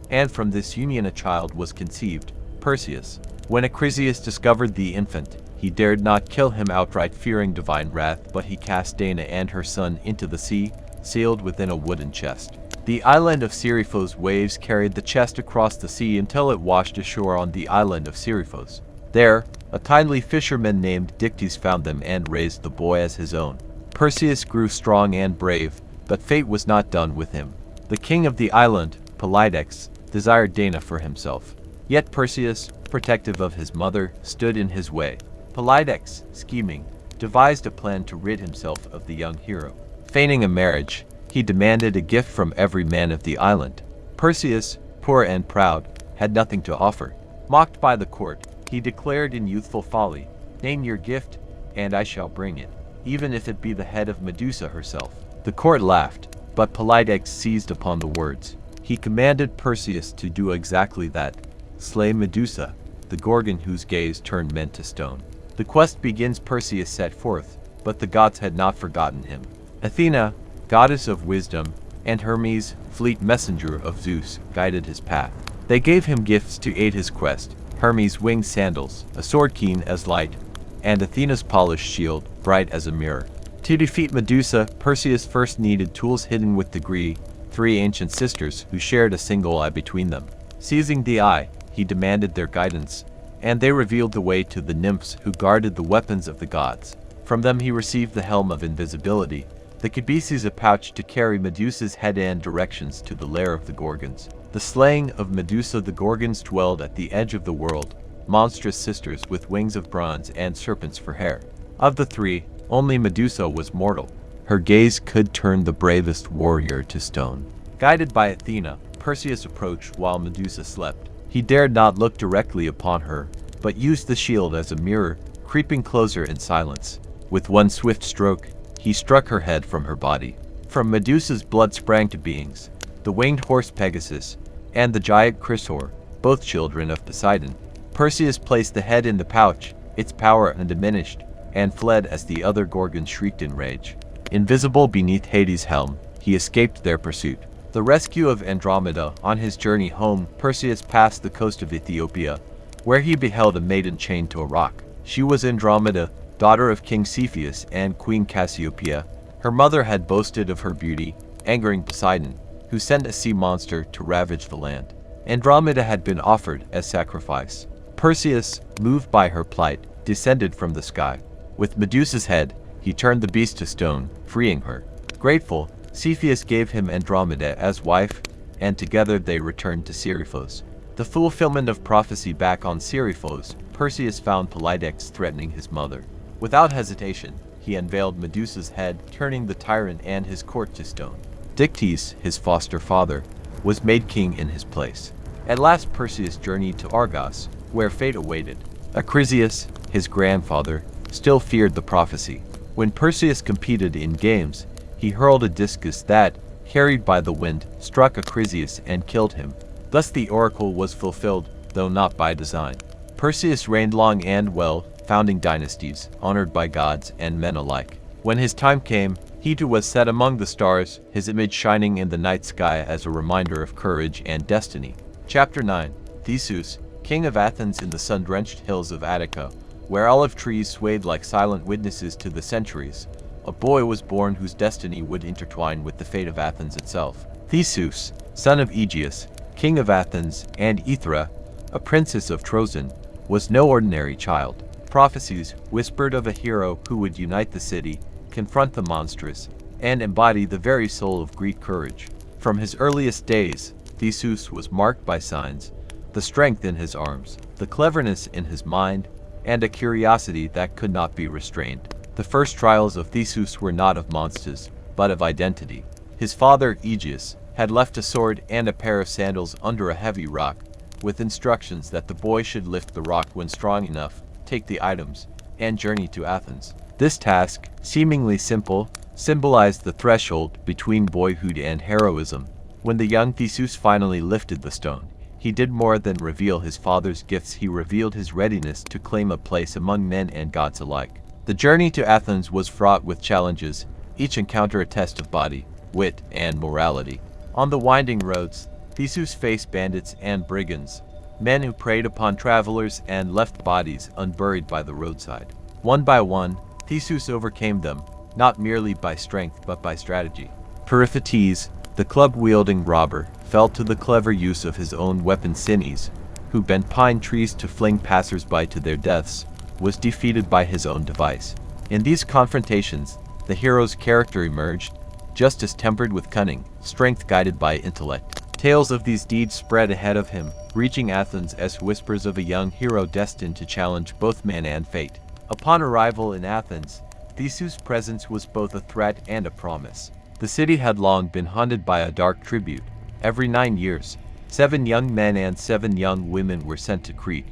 and from this union a child was conceived, Perseus. When Acrisius discovered the infant, he dared not kill him outright, fearing divine wrath, but he cast Dana and her son into the sea, sealed within a wooden chest. The island of Seriphos. Waves carried the chest across the sea until it washed ashore on the island of Seriphos. There, a kindly fisherman named Dictys found them and raised the boy as his own. Perseus grew strong and brave, but fate was not done with him. The king of the island, Polydex, desired Dana for himself. Yet Perseus, protective of his mother, stood in his way. Polydex, scheming, devised a plan to rid himself of the young hero. Feigning a marriage, he demanded a gift from every man of the island. Perseus, poor and proud, had nothing to offer. Mocked by the court, he declared in youthful folly, "Name your gift, and I shall bring it, even if it be the head of Medusa herself." The court laughed, but Polydex seized upon the words. He commanded Perseus to do exactly that, slay Medusa, the Gorgon whose gaze turned men to stone. The quest begins. Perseus set forth, but the gods had not forgotten him. Athena, goddess of wisdom, and Hermes, fleet messenger of Zeus, guided his path. They gave him gifts to aid his quest: Hermes' winged sandals, a sword keen as light, and Athena's polished shield, bright as a mirror. To defeat Medusa, Perseus first needed tools hidden with degree, 3 ancient sisters who shared a single eye between them. Seizing the eye, he demanded their guidance, and they revealed the way to the nymphs who guarded the weapons of the gods. From them he received the helm of invisibility, the cabeces, a pouch to carry Medusa's head, and directions to the lair of the Gorgons. The slaying of Medusa. The Gorgons dwelled at the edge of the world, monstrous sisters with wings of bronze and serpents for hair. Of the 3, only Medusa was mortal. Her gaze could turn the bravest warrior to stone. Guided by Athena, Perseus approached while Medusa slept. He dared not look directly upon her, but used the shield as a mirror, creeping closer in silence. With one swift stroke, he struck her head from her body. From Medusa's blood sprang to beings, the winged horse Pegasus, and the giant Chrysaor, both children of Poseidon. Perseus placed the head in the pouch, its power undiminished, and fled as the other Gorgons shrieked in rage. Invisible beneath Hades' helm, he escaped their pursuit. The rescue of Andromeda. On his journey home, Perseus passed the coast of Ethiopia, where he beheld a maiden chained to a rock. She was Andromeda, daughter of King Cepheus and Queen Cassiopeia. Her mother had boasted of her beauty, angering Poseidon, who sent a sea monster to ravage the land. Andromeda had been offered as sacrifice. Perseus, moved by her plight, descended from the sky. With Medusa's head, he turned the beast to stone, freeing her. Grateful, Cepheus gave him Andromeda as wife, and together they returned to Seriphos. The fulfillment of prophecy back on Seriphos, Perseus found Polydex threatening his mother. Without hesitation, he unveiled Medusa's head, turning the tyrant and his court to stone. Dictys, his foster father, was made king in his place. At last Perseus journeyed to Argos, where fate awaited. Acrisius, his grandfather, still feared the prophecy. When Perseus competed in games, he hurled a discus that, carried by the wind, struck Acrisius and killed him. Thus the oracle was fulfilled, though not by design. Perseus reigned long and well, founding dynasties, honored by gods and men alike. When his time came, he too was set among the stars, his image shining in the night sky as a reminder of courage and destiny. Chapter 9. Theseus, king of Athens in the sun-drenched hills of Attica, where olive trees swayed like silent witnesses to the centuries, a boy was born whose destiny would intertwine with the fate of Athens itself. Theseus, son of Aegeus, king of Athens, and Aethra, a princess of Trozen, was no ordinary child. Prophecies whispered of a hero who would unite the city, confront the monstrous, and embody the very soul of Greek courage. From his earliest days, Theseus was marked by signs, the strength in his arms, the cleverness in his mind, and a curiosity that could not be restrained. The first trials of Theseus were not of monsters, but of identity. His father, Aegeus, had left a sword and a pair of sandals under a heavy rock, with instructions that the boy should lift the rock when strong enough, take the items, and journey to Athens. This task, seemingly simple, symbolized the threshold between boyhood and heroism. When the young Theseus finally lifted the stone, he did more than reveal his father's gifts, he revealed his readiness to claim a place among men and gods alike. The journey to Athens was fraught with challenges, each encounter a test of body, wit, and morality. On the winding roads, Theseus faced bandits and brigands, men who preyed upon travelers and left bodies unburied by the roadside. One by one, Theseus overcame them, not merely by strength but by strategy. Periphetes, the club-wielding robber, fell to the clever use of his own weapon. Sinis, who bent pine trees to fling passers-by to their deaths, was defeated by his own device. In these confrontations, the hero's character emerged, justice tempered with cunning, strength guided by intellect. Tales of these deeds spread ahead of him, reaching Athens as whispers of a young hero destined to challenge both man and fate. Upon arrival in Athens, Theseus' presence was both a threat and a promise. The city had long been haunted by a dark tribute. Every 9 years, 7 young men and 7 young women were sent to Crete,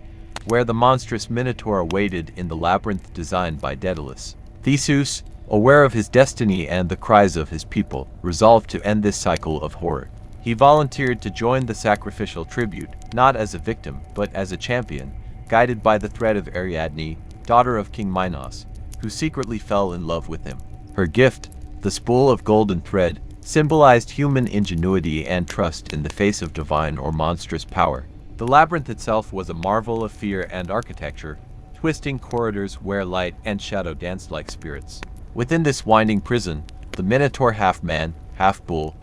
where the monstrous Minotaur awaited in the labyrinth designed by Daedalus. Theseus, aware of his destiny and the cries of his people, resolved to end this cycle of horror. He volunteered to join the sacrificial tribute, not as a victim, but as a champion, guided by the threat of Ariadne, daughter of King Minos, who secretly fell in love with him. Her gift, the spool of golden thread, symbolized human ingenuity and trust in the face of divine or monstrous power. The labyrinth itself was a marvel of fear and architecture, twisting corridors where light and shadow danced like spirits. Within this winding prison, the Minotaur, half-man, half-bull,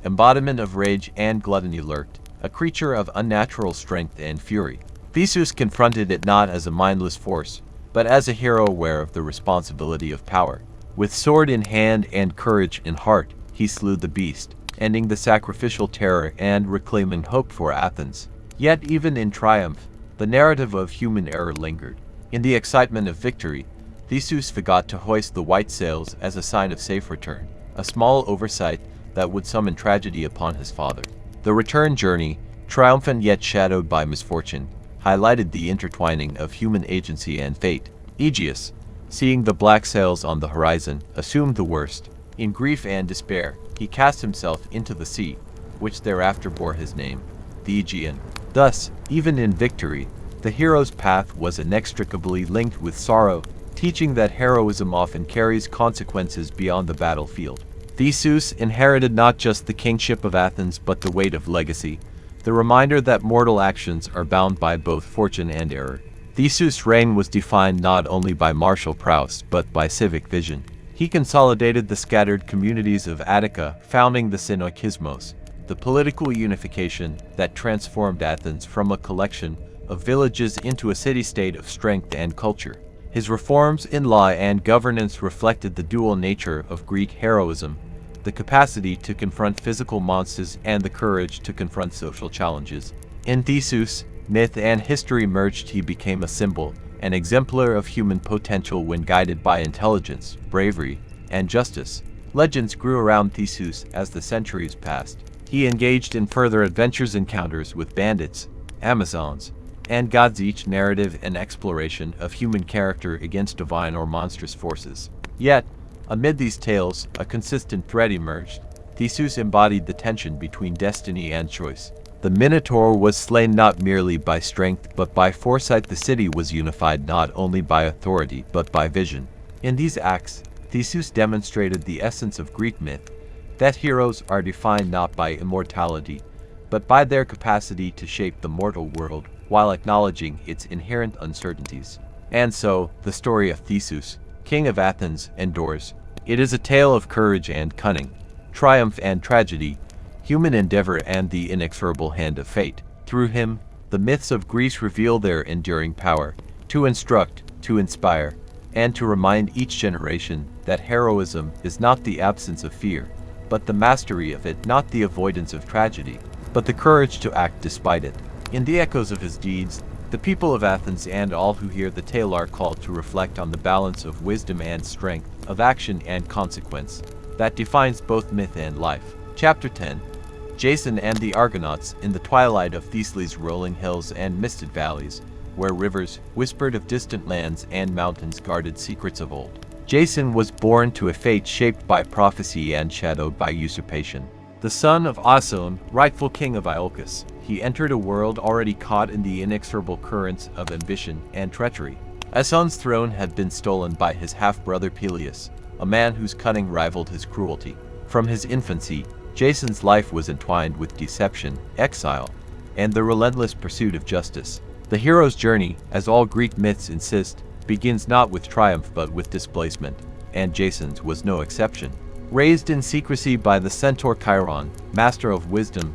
embodiment of rage and gluttony, lurked, a creature of unnatural strength and fury. Theseus confronted it not as a mindless force, but as a hero aware of the responsibility of power. With sword in hand and courage in heart, he slew the beast, ending the sacrificial terror and reclaiming hope for Athens. Yet even in triumph, the narrative of human error lingered. In the excitement of victory, Theseus forgot to hoist the white sails as a sign of safe return, a small oversight that would summon tragedy upon his father. The return journey, triumphant yet shadowed by misfortune, highlighted the intertwining of human agency and fate. Aegeus, seeing the black sails on the horizon, assumed the worst. In grief and despair, he cast himself into the sea, which thereafter bore his name, the Aegean. Thus, even in victory, the hero's path was inextricably linked with sorrow, teaching that heroism often carries consequences beyond the battlefield. Theseus inherited not just the kingship of Athens but the weight of legacy, the reminder that mortal actions are bound by both fortune and error. Theseus' reign was defined not only by martial prowess but by civic vision. He consolidated the scattered communities of Attica, founding the Synoikismos, the political unification that transformed Athens from a collection of villages into a city-state of strength and culture. His reforms in law and governance reflected the dual nature of Greek heroism, the capacity to confront physical monsters and the courage to confront social challenges. In Theseus, myth and history merged. He became a symbol, an exemplar of human potential when guided by intelligence, bravery, and justice. Legends grew around Theseus as the centuries passed. He engaged in further adventures, encounters with bandits, Amazons, and gods, each narrative an exploration of human character against divine or monstrous forces. Yet, amid these tales, a consistent thread emerged. Theseus embodied the tension between destiny and choice. The Minotaur was slain not merely by strength but by foresight. The city was unified not only by authority but by vision. In these acts, Theseus demonstrated the essence of Greek myth, that heroes are defined not by immortality, but by their capacity to shape the mortal world while acknowledging its inherent uncertainties. And so, the story of Theseus, king of Athens, endures. It is a tale of courage and cunning, triumph and tragedy, human endeavor and the inexorable hand of fate. Through him, the myths of Greece reveal their enduring power, to instruct, to inspire, and to remind each generation that heroism is not the absence of fear, but the mastery of it, not the avoidance of tragedy, but the courage to act despite it. In the echoes of his deeds, the people of Athens and all who hear the tale are called to reflect on the balance of wisdom and strength, of action and consequence, that defines both myth and life. Chapter 10. Jason and the Argonauts. In the twilight of Thessaly's rolling hills and misted valleys, where rivers whispered of distant lands and mountains guarded secrets of old, Jason was born to a fate shaped by prophecy and shadowed by usurpation. The son of Ason, rightful king of Iolcus, he entered a world already caught in the inexorable currents of ambition and treachery. Ason's throne had been stolen by his half-brother Peleus, a man whose cunning rivaled his cruelty. From his infancy, Jason's life was entwined with deception, exile, and the relentless pursuit of justice. The hero's journey, as all Greek myths insist, begins not with triumph but with displacement, and Jason's was no exception. Raised in secrecy by the centaur Chiron, master of wisdom,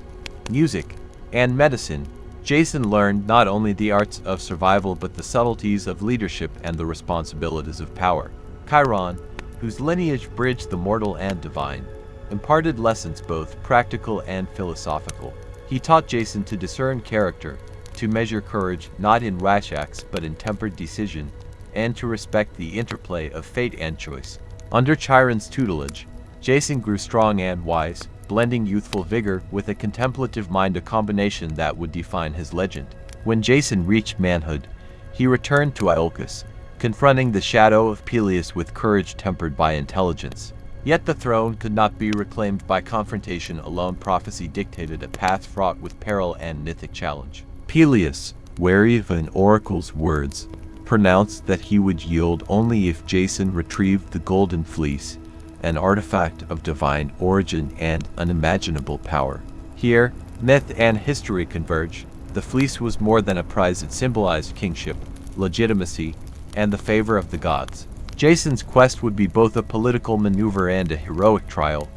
music, and medicine, Jason learned not only the arts of survival but the subtleties of leadership and the responsibilities of power. Chiron, whose lineage bridged the mortal and divine, imparted lessons both practical and philosophical. He taught Jason to discern character, to measure courage not in rash acts but in tempered decision, and to respect the interplay of fate and choice. Under Chiron's tutelage, Jason grew strong and wise, blending youthful vigor with a contemplative mind, a combination that would define his legend. When Jason reached manhood, he returned to Iolcus, confronting the shadow of Peleus with courage tempered by intelligence. Yet the throne could not be reclaimed by confrontation alone. Prophecy dictated a path fraught with peril and mythic challenge. Peleus, wary of an oracle's words, pronounced that he would yield only if Jason retrieved the golden fleece, an artifact of divine origin and unimaginable power. Here, myth and history converge. The fleece was more than a prize. It symbolized kingship, legitimacy, and the favor of the gods. Jason's quest would be both a political maneuver and a heroic trial,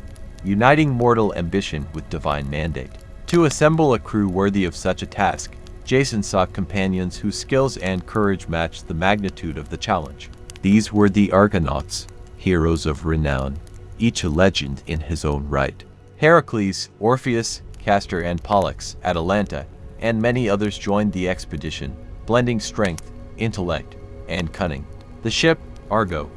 uniting mortal ambition with divine mandate. To assemble a crew worthy of such a task, Jason sought companions whose skills and courage matched the magnitude of the challenge. These were the Argonauts, heroes of renown, each a legend in his own right. Heracles, Orpheus, Castor and Pollux, Atalanta, and many others joined the expedition, blending strength, intellect, and cunning. The ship, Argo,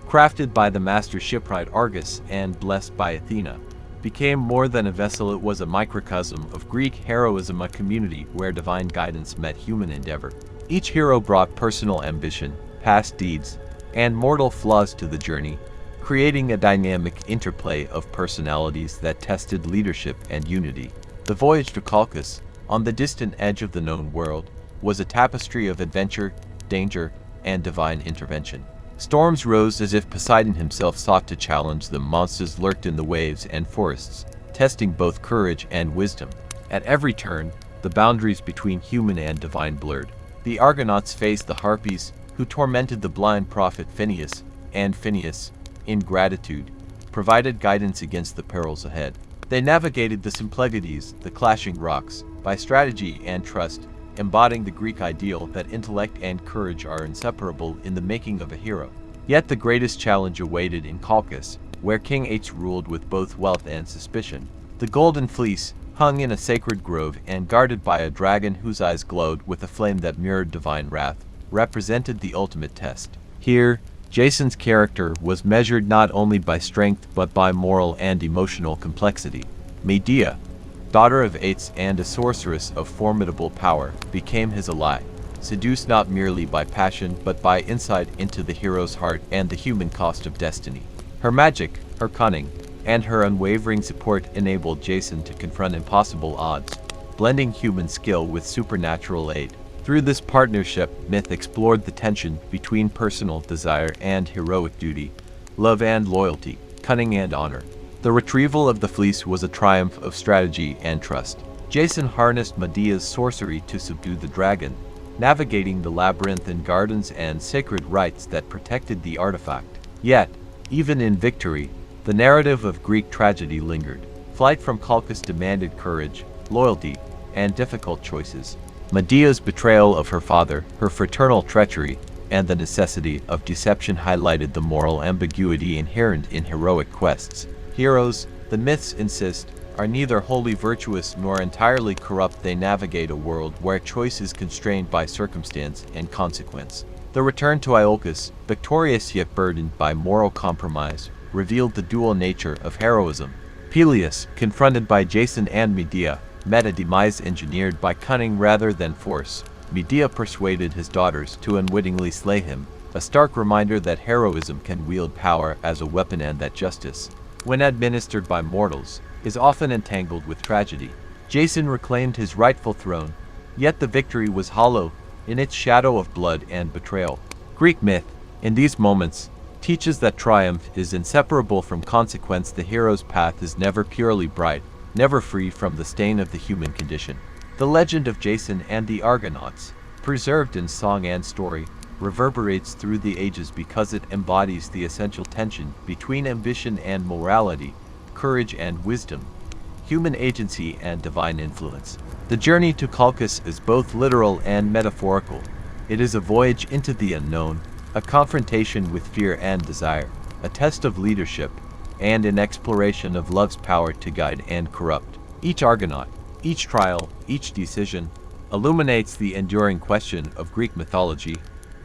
crafted by the master shipwright Argus and blessed by Athena, became more than a vessel. It was a microcosm of Greek heroism, a community where divine guidance met human endeavor. Each hero brought personal ambition, past deeds, and mortal flaws to the journey, creating a dynamic interplay of personalities that tested leadership and unity. The voyage to Colchis, on the distant edge of the known world, was a tapestry of adventure, danger, and divine intervention. Storms rose as if Poseidon himself sought to challenge them. Monsters lurked in the waves and forests, testing both courage and wisdom. At every turn, the boundaries between human and divine blurred. The Argonauts faced the Harpies, who tormented the blind prophet Phineas, and Phineas, in gratitude, provided guidance against the perils ahead. They navigated the Symplegades, the clashing rocks, by strategy and trust, embodying the Greek ideal that intellect and courage are inseparable in the making of a hero. Yet the greatest challenge awaited in Colchis, where King Ates ruled with both wealth and suspicion. The golden fleece, hung in a sacred grove and guarded by a dragon whose eyes glowed with a flame that mirrored divine wrath, represented the ultimate test. Here, Jason's character was measured not only by strength but by moral and emotional complexity. Medea, daughter of Ates and a sorceress of formidable power, became his ally, seduced not merely by passion but by insight into the hero's heart and the human cost of destiny. Her magic, her cunning, and her unwavering support enabled Jason to confront impossible odds, blending human skill with supernatural aid. Through this partnership, myth explored the tension between personal desire and heroic duty, love and loyalty, cunning and honor. The retrieval of the fleece was a triumph of strategy and trust. Jason harnessed Medea's sorcery to subdue the dragon, navigating the labyrinthine gardens and sacred rites that protected the artifact. Yet, even in victory, the narrative of Greek tragedy lingered. Flight from Colchis demanded courage, loyalty, and difficult choices. Medea's betrayal of her father, her fraternal treachery, and the necessity of deception highlighted the moral ambiguity inherent in heroic quests. Heroes, the myths insist, are neither wholly virtuous nor entirely corrupt. They navigate a world where choice is constrained by circumstance and consequence. The return to Iolcus, victorious yet burdened by moral compromise, revealed the dual nature of heroism. Peleus, confronted by Jason and Medea, met a demise engineered by cunning rather than force. Medea persuaded his daughters to unwittingly slay him, a stark reminder that heroism can wield power as a weapon and that justice, when administered by mortals, is often entangled with tragedy. Jason reclaimed his rightful throne, yet the victory was hollow in its shadow of blood and betrayal. Greek myth, in these moments, teaches that triumph is inseparable from consequence. The hero's path is never purely bright, never free from the stain of the human condition. The legend of Jason and the Argonauts, preserved in song and story, reverberates through the ages because it embodies the essential tension between ambition and morality, courage and wisdom, human agency and divine influence. The journey to Colchis is both literal and metaphorical. It is a voyage into the unknown, a confrontation with fear and desire, a test of leadership, and an exploration of love's power to guide and corrupt. Each Argonaut, each trial, each decision, illuminates the enduring question of Greek mythology: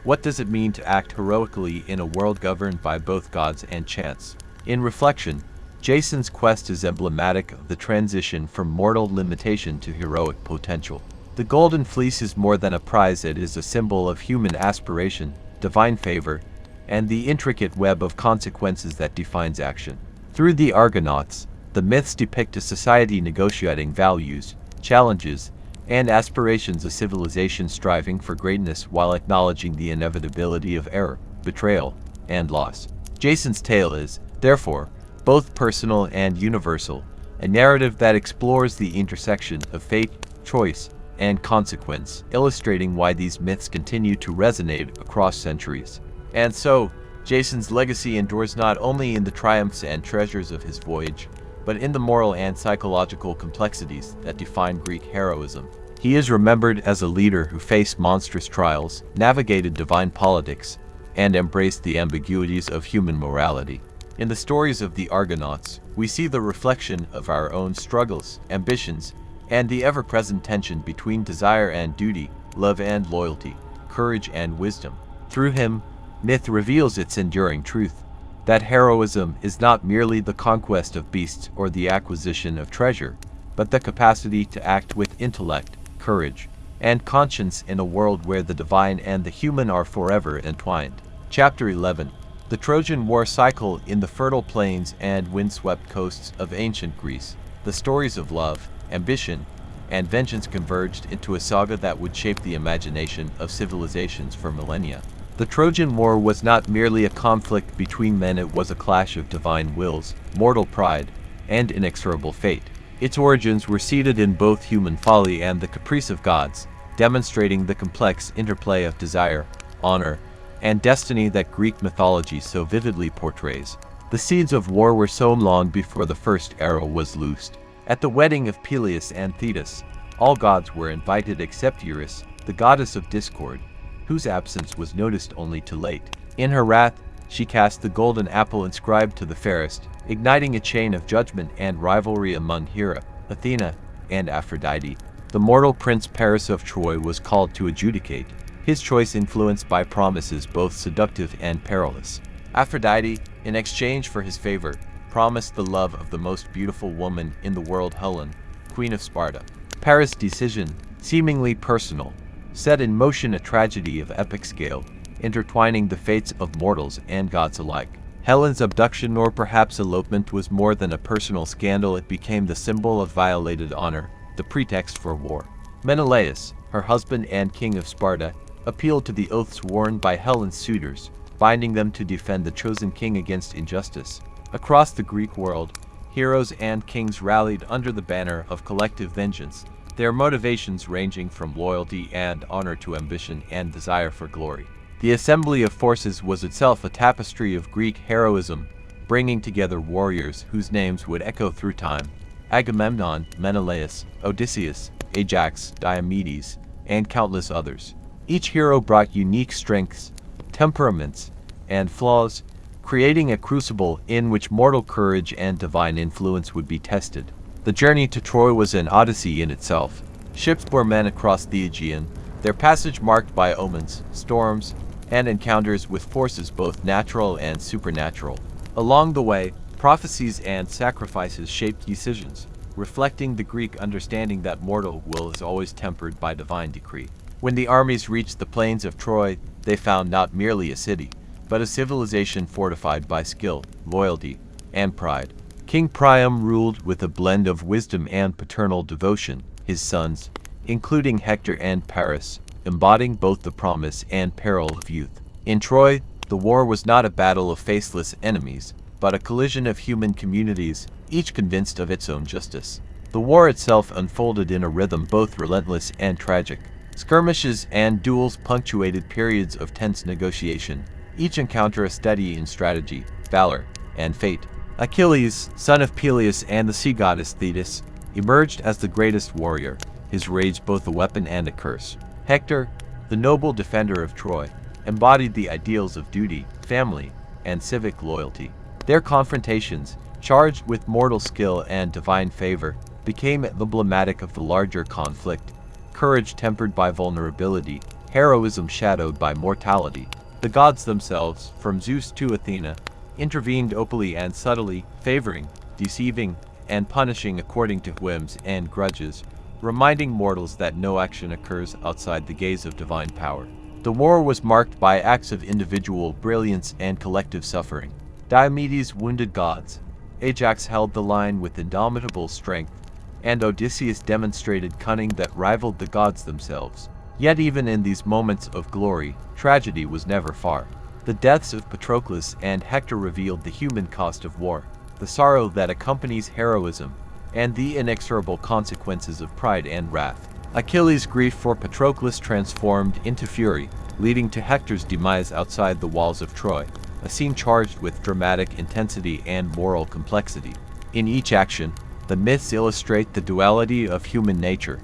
what does it mean to act heroically in a world governed by both gods and chance? In reflection, Jason's quest is emblematic of the transition from mortal limitation to heroic potential. The Golden Fleece is more than a prize. It is a symbol of human aspiration, divine favor, and the intricate web of consequences that defines action. Through the Argonauts, the myths depict a society negotiating values, challenges, and aspirations, a civilization striving for greatness while acknowledging the inevitability of error, betrayal, and loss. Jason's tale is, therefore, both personal and universal, a narrative that explores the intersection of fate, choice, and consequence, illustrating why these myths continue to resonate across centuries. And so, Jason's legacy endures not only in the triumphs and treasures of his voyage, but in the moral and psychological complexities that define Greek heroism. He is remembered as a leader who faced monstrous trials, navigated divine politics, and embraced the ambiguities of human morality. In the stories of the Argonauts, we see the reflection of our own struggles, ambitions, and the ever-present tension between desire and duty, love and loyalty, courage and wisdom. Through him, myth reveals its enduring truth, that heroism is not merely the conquest of beasts or the acquisition of treasure, but the capacity to act with intellect, courage, and conscience in a world where the divine and the human are forever entwined. Chapter 11. The Trojan War cycle in the fertile plains and windswept coasts of ancient Greece. The stories of love, ambition, and vengeance converged into a saga that would shape the imagination of civilizations for millennia. The Trojan War was not merely a conflict between men, it was a clash of divine wills, mortal pride, and inexorable fate. Its origins were seated in both human folly and the caprice of gods, demonstrating the complex interplay of desire, honor, and destiny that Greek mythology so vividly portrays. The seeds of war were sown long before the first arrow was loosed. At the wedding of Peleus and Thetis, all gods were invited except Eris, the goddess of discord, whose absence was noticed only too late. In her wrath, she cast the golden apple inscribed to the fairest, igniting a chain of judgment and rivalry among Hera, Athena, and Aphrodite. The mortal prince Paris of Troy was called to adjudicate, his choice influenced by promises both seductive and perilous. Aphrodite, in exchange for his favor, promised the love of the most beautiful woman in the world, Helen, queen of Sparta. Paris' decision, seemingly personal, set in motion a tragedy of epic scale, intertwining the fates of mortals and gods alike. Helen's abduction, or perhaps elopement, was more than a personal scandal. It became the symbol of violated honor, the pretext for war. Menelaus, her husband and king of Sparta, appealed to the oaths sworn by Helen's suitors, binding them to defend the chosen king against injustice. Across the Greek world, heroes and kings rallied under the banner of collective vengeance, their motivations ranging from loyalty and honor to ambition and desire for glory. The assembly of forces was itself a tapestry of Greek heroism, bringing together warriors whose names would echo through time: Agamemnon, Menelaus, Odysseus, Ajax, Diomedes, and countless others. Each hero brought unique strengths, temperaments, and flaws, creating a crucible in which mortal courage and divine influence would be tested. The journey to Troy was an odyssey in itself. Ships bore men across the Aegean, their passage marked by omens, storms, and encounters with forces both natural and supernatural. Along the way, prophecies and sacrifices shaped decisions, reflecting the Greek understanding that mortal will is always tempered by divine decree. When the armies reached the plains of Troy, they found not merely a city, but a civilization fortified by skill, loyalty, and pride. King Priam ruled with a blend of wisdom and paternal devotion. His sons, including Hector and Paris, embodying both the promise and peril of youth. In Troy, the war was not a battle of faceless enemies, but a collision of human communities, each convinced of its own justice. The war itself unfolded in a rhythm both relentless and tragic. Skirmishes and duels punctuated periods of tense negotiation, each encounter a study in strategy, valor, and fate. Achilles, son of Peleus and the sea goddess Thetis, emerged as the greatest warrior, his rage both a weapon and a curse. Hector, the noble defender of Troy, embodied the ideals of duty, family, and civic loyalty. Their confrontations, charged with mortal skill and divine favor, became emblematic of the larger conflict: courage tempered by vulnerability, heroism shadowed by mortality. The gods themselves, from Zeus to Athena, intervened openly and subtly, favoring, deceiving, and punishing according to whims and grudges, reminding mortals that no action occurs outside the gaze of divine power. The war was marked by acts of individual brilliance and collective suffering. Diomedes wounded gods, Ajax held the line with indomitable strength, and Odysseus demonstrated cunning that rivaled the gods themselves. Yet even in these moments of glory, tragedy was never far. The deaths of Patroclus and Hector revealed the human cost of war, the sorrow that accompanies heroism, and the inexorable consequences of pride and wrath. Achilles' grief for Patroclus transformed into fury, leading to Hector's demise outside the walls of Troy, a scene charged with dramatic intensity and moral complexity. In each action, the myths illustrate the duality of human nature: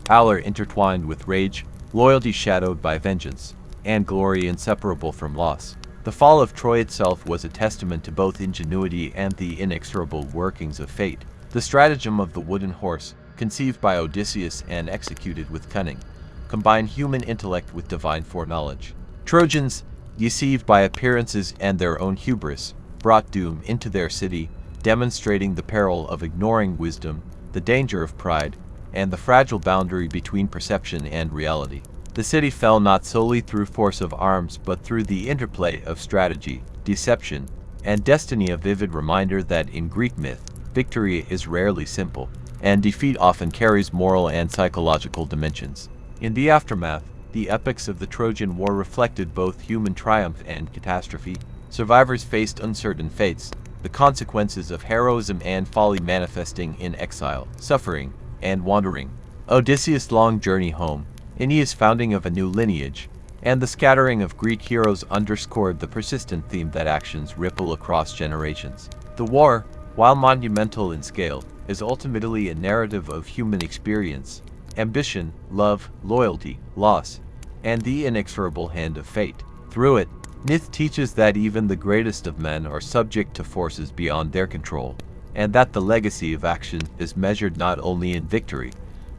valor intertwined with rage, loyalty shadowed by vengeance, and glory inseparable from loss. The fall of Troy itself was a testament to both ingenuity and the inexorable workings of fate. The stratagem of the wooden horse, conceived by Odysseus and executed with cunning, combined human intellect with divine foreknowledge. Trojans, deceived by appearances and their own hubris, brought doom into their city, demonstrating the peril of ignoring wisdom, the danger of pride, and the fragile boundary between perception and reality. The city fell not solely through force of arms but through the interplay of strategy, deception, and destiny, a vivid reminder that in Greek myth, victory is rarely simple, and defeat often carries moral and psychological dimensions. In the aftermath, the epics of the Trojan War reflected both human triumph and catastrophe. Survivors faced uncertain fates, the consequences of heroism and folly manifesting in exile, suffering, and wandering. Odysseus' long journey home, Aeneas' founding of a new lineage, and the scattering of Greek heroes underscored the persistent theme that actions ripple across generations. The war, while monumental in scale, is ultimately a narrative of human experience, ambition, love, loyalty, loss, and the inexorable hand of fate. Through it, myth teaches that even the greatest of men are subject to forces beyond their control, and that the legacy of action is measured not only in victory,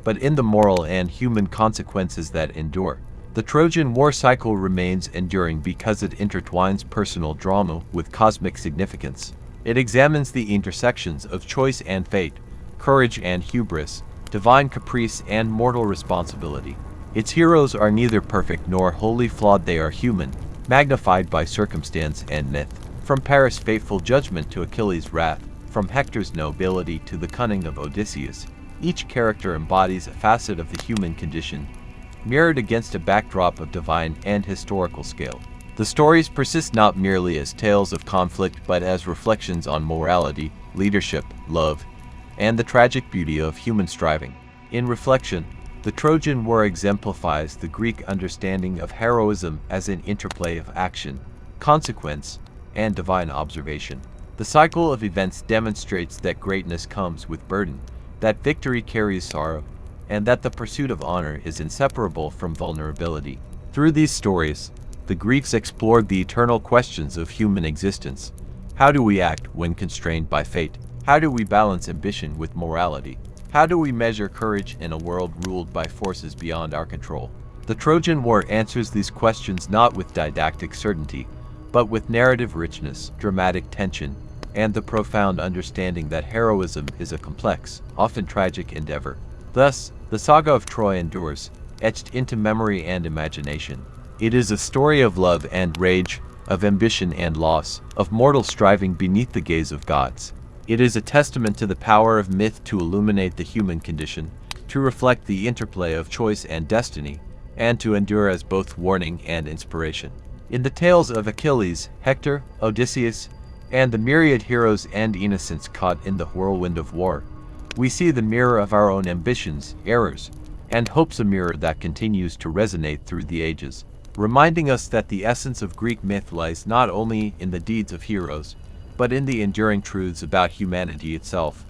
but in the moral and human consequences that endure. The Trojan War cycle remains enduring because it intertwines personal drama with cosmic significance. It examines the intersections of choice and fate, courage and hubris, divine caprice and mortal responsibility. Its heroes are neither perfect nor wholly flawed, they are human, magnified by circumstance and myth. From Paris' fateful judgment to Achilles' wrath, from Hector's nobility to the cunning of Odysseus, each character embodies a facet of the human condition, mirrored against a backdrop of divine and historical scale. The stories persist not merely as tales of conflict but as reflections on morality, leadership, love, and the tragic beauty of human striving. In reflection, the Trojan War exemplifies the Greek understanding of heroism as an interplay of action, consequence, and divine observation. The cycle of events demonstrates that greatness comes with burden, that victory carries sorrow, and that the pursuit of honor is inseparable from vulnerability. Through these stories, the Greeks explored the eternal questions of human existence. How do we act when constrained by fate? How do we balance ambition with morality? How do we measure courage in a world ruled by forces beyond our control? The Trojan War answers these questions not with didactic certainty, but with narrative richness, dramatic tension, and the profound understanding that heroism is a complex, often tragic endeavor. Thus, the saga of Troy endures, etched into memory and imagination. It is a story of love and rage, of ambition and loss, of mortal striving beneath the gaze of gods. It is a testament to the power of myth to illuminate the human condition, to reflect the interplay of choice and destiny, and to endure as both warning and inspiration. In the tales of Achilles, Hector, Odysseus, and the myriad heroes and innocents caught in the whirlwind of war, we see the mirror of our own ambitions, errors, and hopes, a mirror that continues to resonate through the ages, reminding us that the essence of Greek myth lies not only in the deeds of heroes, but in the enduring truths about humanity itself.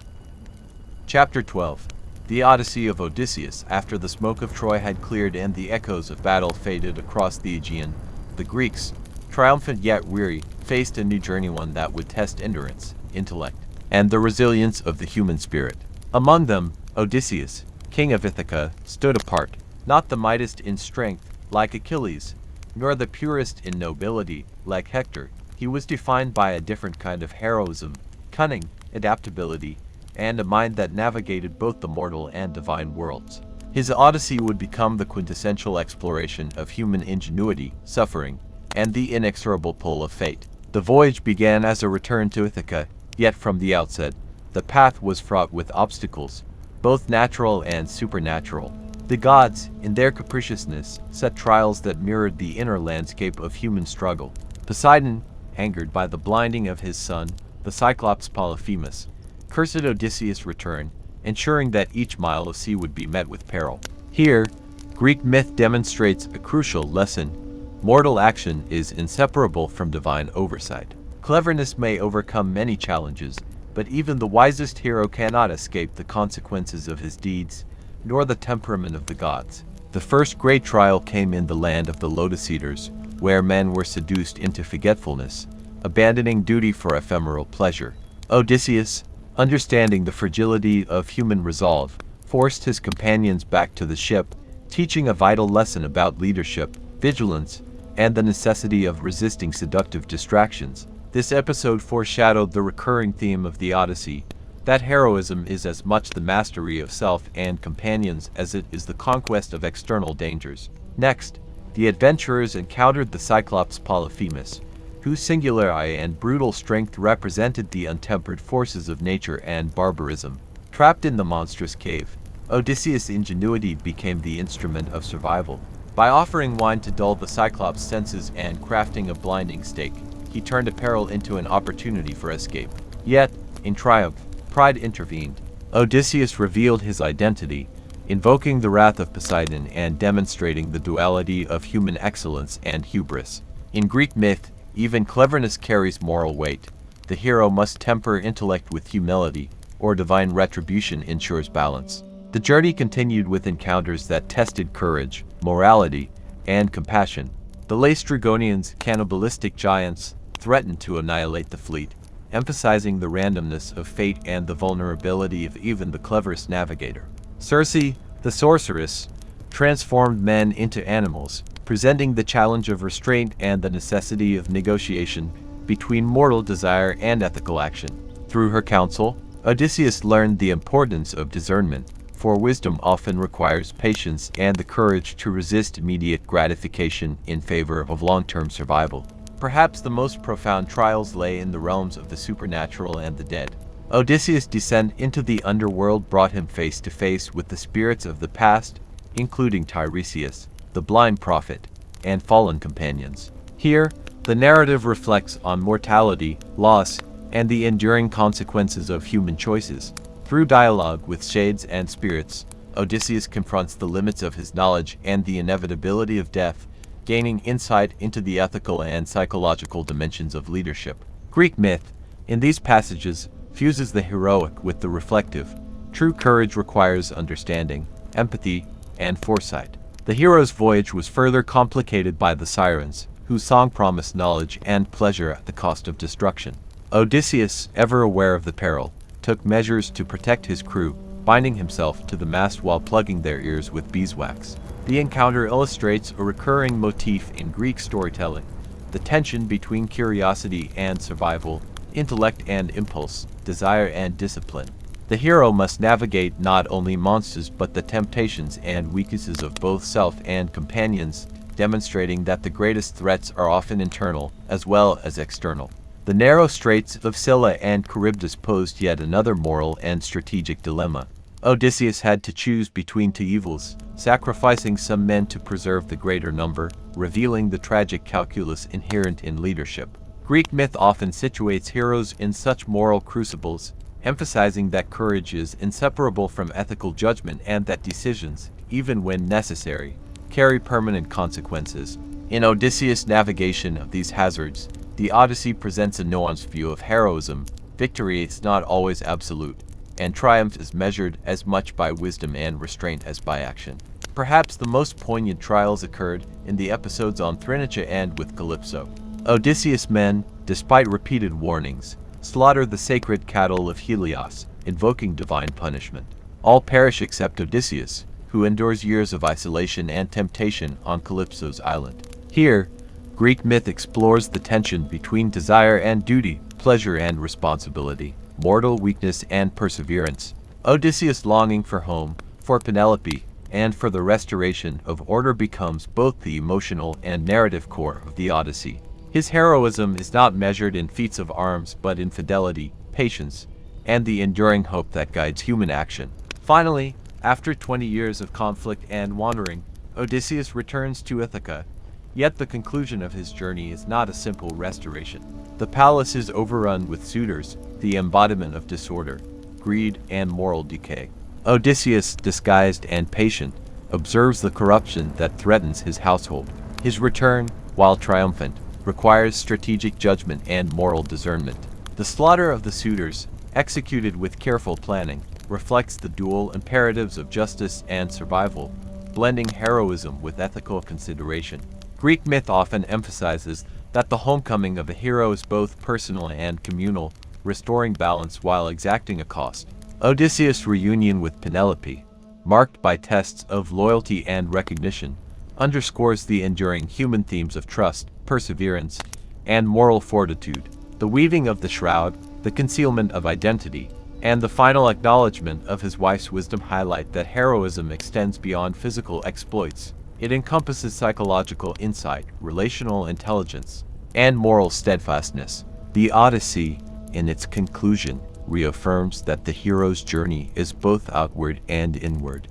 Chapter 12. The Odyssey of Odysseus. After the smoke of Troy had cleared and the echoes of battle faded across the Aegean, the Greeks, triumphant yet weary, faced a new journey, one that would test endurance, intellect, and the resilience of the human spirit. Among them, Odysseus, king of Ithaca, stood apart, not the mightiest in strength, like Achilles, nor the purest in nobility, like Hector. He was defined by a different kind of heroism, cunning, adaptability, and a mind that navigated both the mortal and divine worlds. His Odyssey would become the quintessential exploration of human ingenuity, suffering, and the inexorable pull of fate. The voyage began as a return to Ithaca, yet from the outset, the path was fraught with obstacles, both natural and supernatural. The gods, in their capriciousness, set trials that mirrored the inner landscape of human struggle. Poseidon, angered by the blinding of his son, the Cyclops Polyphemus, cursed Odysseus' return, ensuring that each mile of sea would be met with peril. Here, Greek myth demonstrates a crucial lesson. Mortal action is inseparable from divine oversight. Cleverness may overcome many challenges, but even the wisest hero cannot escape the consequences of his deeds, nor the temperament of the gods. The first great trial came in the land of the Lotus Eaters, where men were seduced into forgetfulness, abandoning duty for ephemeral pleasure. Odysseus, understanding the fragility of human resolve, forced his companions back to the ship, teaching a vital lesson about leadership, vigilance, and the necessity of resisting seductive distractions. This episode foreshadowed the recurring theme of the Odyssey, that heroism is as much the mastery of self and companions as it is the conquest of external dangers. Next, the adventurers encountered the Cyclops Polyphemus, whose singular eye and brutal strength represented the untempered forces of nature and barbarism. Trapped in the monstrous cave, Odysseus' ingenuity became the instrument of survival. By offering wine to dull the Cyclops' senses and crafting a blinding stake, he turned a peril into an opportunity for escape. Yet, in triumph, pride intervened. Odysseus revealed his identity, invoking the wrath of Poseidon and demonstrating the duality of human excellence and hubris. In Greek myth, even cleverness carries moral weight. The hero must temper intellect with humility, or divine retribution ensures balance. The journey continued with encounters that tested courage, morality, and compassion. The Laestrygonians, cannibalistic giants, threatened to annihilate the fleet, emphasizing the randomness of fate and the vulnerability of even the cleverest navigator. Circe, the sorceress, transformed men into animals, presenting the challenge of restraint and the necessity of negotiation between mortal desire and ethical action. Through her counsel, Odysseus learned the importance of discernment, for wisdom often requires patience and the courage to resist immediate gratification in favor of long-term survival. Perhaps the most profound trials lay in the realms of the supernatural and the dead. Odysseus' descent into the underworld brought him face to face with the spirits of the past, including Tiresias, the blind prophet, and fallen companions. Here, the narrative reflects on mortality, loss, and the enduring consequences of human choices. Through dialogue with shades and spirits, Odysseus confronts the limits of his knowledge and the inevitability of death, gaining insight into the ethical and psychological dimensions of leadership. Greek myth, in these passages, fuses the heroic with the reflective. True courage requires understanding, empathy, and foresight. The hero's voyage was further complicated by the sirens, whose song promised knowledge and pleasure at the cost of destruction. Odysseus, ever aware of the peril, took measures to protect his crew, binding himself to the mast while plugging their ears with beeswax. The encounter illustrates a recurring motif in Greek storytelling: the tension between curiosity and survival, intellect and impulse, desire and discipline. The hero must navigate not only monsters but the temptations and weaknesses of both self and companions, demonstrating that the greatest threats are often internal as well as external. The narrow straits of Scylla and Charybdis posed yet another moral and strategic dilemma. Odysseus had to choose between two evils, sacrificing some men to preserve the greater number, revealing the tragic calculus inherent in leadership. Greek myth often situates heroes in such moral crucibles, emphasizing that courage is inseparable from ethical judgment and that decisions, even when necessary, carry permanent consequences. In Odysseus' navigation of these hazards, the Odyssey presents a nuanced view of heroism. Victory is not always absolute, and triumph is measured as much by wisdom and restraint as by action. Perhaps the most poignant trials occurred in the episodes on Thrinacia and with Calypso. Odysseus' men, despite repeated warnings, slaughter the sacred cattle of Helios, invoking divine punishment. All perish except Odysseus, who endures years of isolation and temptation on Calypso's island. Here, Greek myth explores the tension between desire and duty, pleasure and responsibility, mortal weakness and perseverance. Odysseus' longing for home, for Penelope, and for the restoration of order becomes both the emotional and narrative core of the Odyssey. His heroism is not measured in feats of arms but in fidelity, patience, and the enduring hope that guides human action. Finally, after 20 years of conflict and wandering, Odysseus returns to Ithaca. Yet the conclusion of his journey is not a simple restoration. The palace is overrun with suitors, the embodiment of disorder, greed, and moral decay. Odysseus, disguised and patient, observes the corruption that threatens his household. His return, while triumphant, requires strategic judgment and moral discernment. The slaughter of the suitors, executed with careful planning, reflects the dual imperatives of justice and survival, blending heroism with ethical consideration. Greek myth often emphasizes that the homecoming of a hero is both personal and communal, restoring balance while exacting a cost. Odysseus' reunion with Penelope, marked by tests of loyalty and recognition, underscores the enduring human themes of trust, perseverance, and moral fortitude. The weaving of the shroud, the concealment of identity, and the final acknowledgement of his wife's wisdom highlight that heroism extends beyond physical exploits. It encompasses psychological insight, relational intelligence, and moral steadfastness. The Odyssey, in its conclusion, reaffirms that the hero's journey is both outward and inward,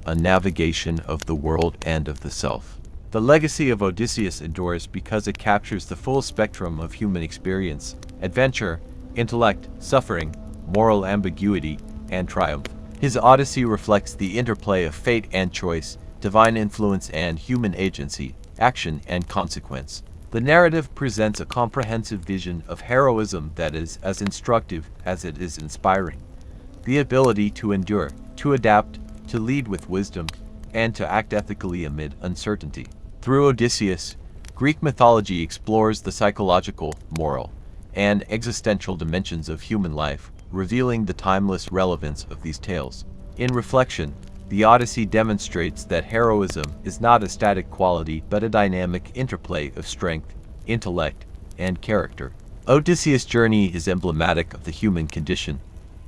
a navigation of the world and of the self. The legacy of Odysseus endures because it captures the full spectrum of human experience, adventure, intellect, suffering, moral ambiguity, and triumph. His Odyssey reflects the interplay of fate and choice, divine influence and human agency, action and consequence. The narrative presents a comprehensive vision of heroism that is as instructive as it is inspiring. The ability to endure, to adapt, to lead with wisdom, and to act ethically amid uncertainty. Through Odysseus, Greek mythology explores the psychological, moral, and existential dimensions of human life, revealing the timeless relevance of these tales. In reflection, the Odyssey demonstrates that heroism is not a static quality but a dynamic interplay of strength, intellect, and character. Odysseus' journey is emblematic of the human condition,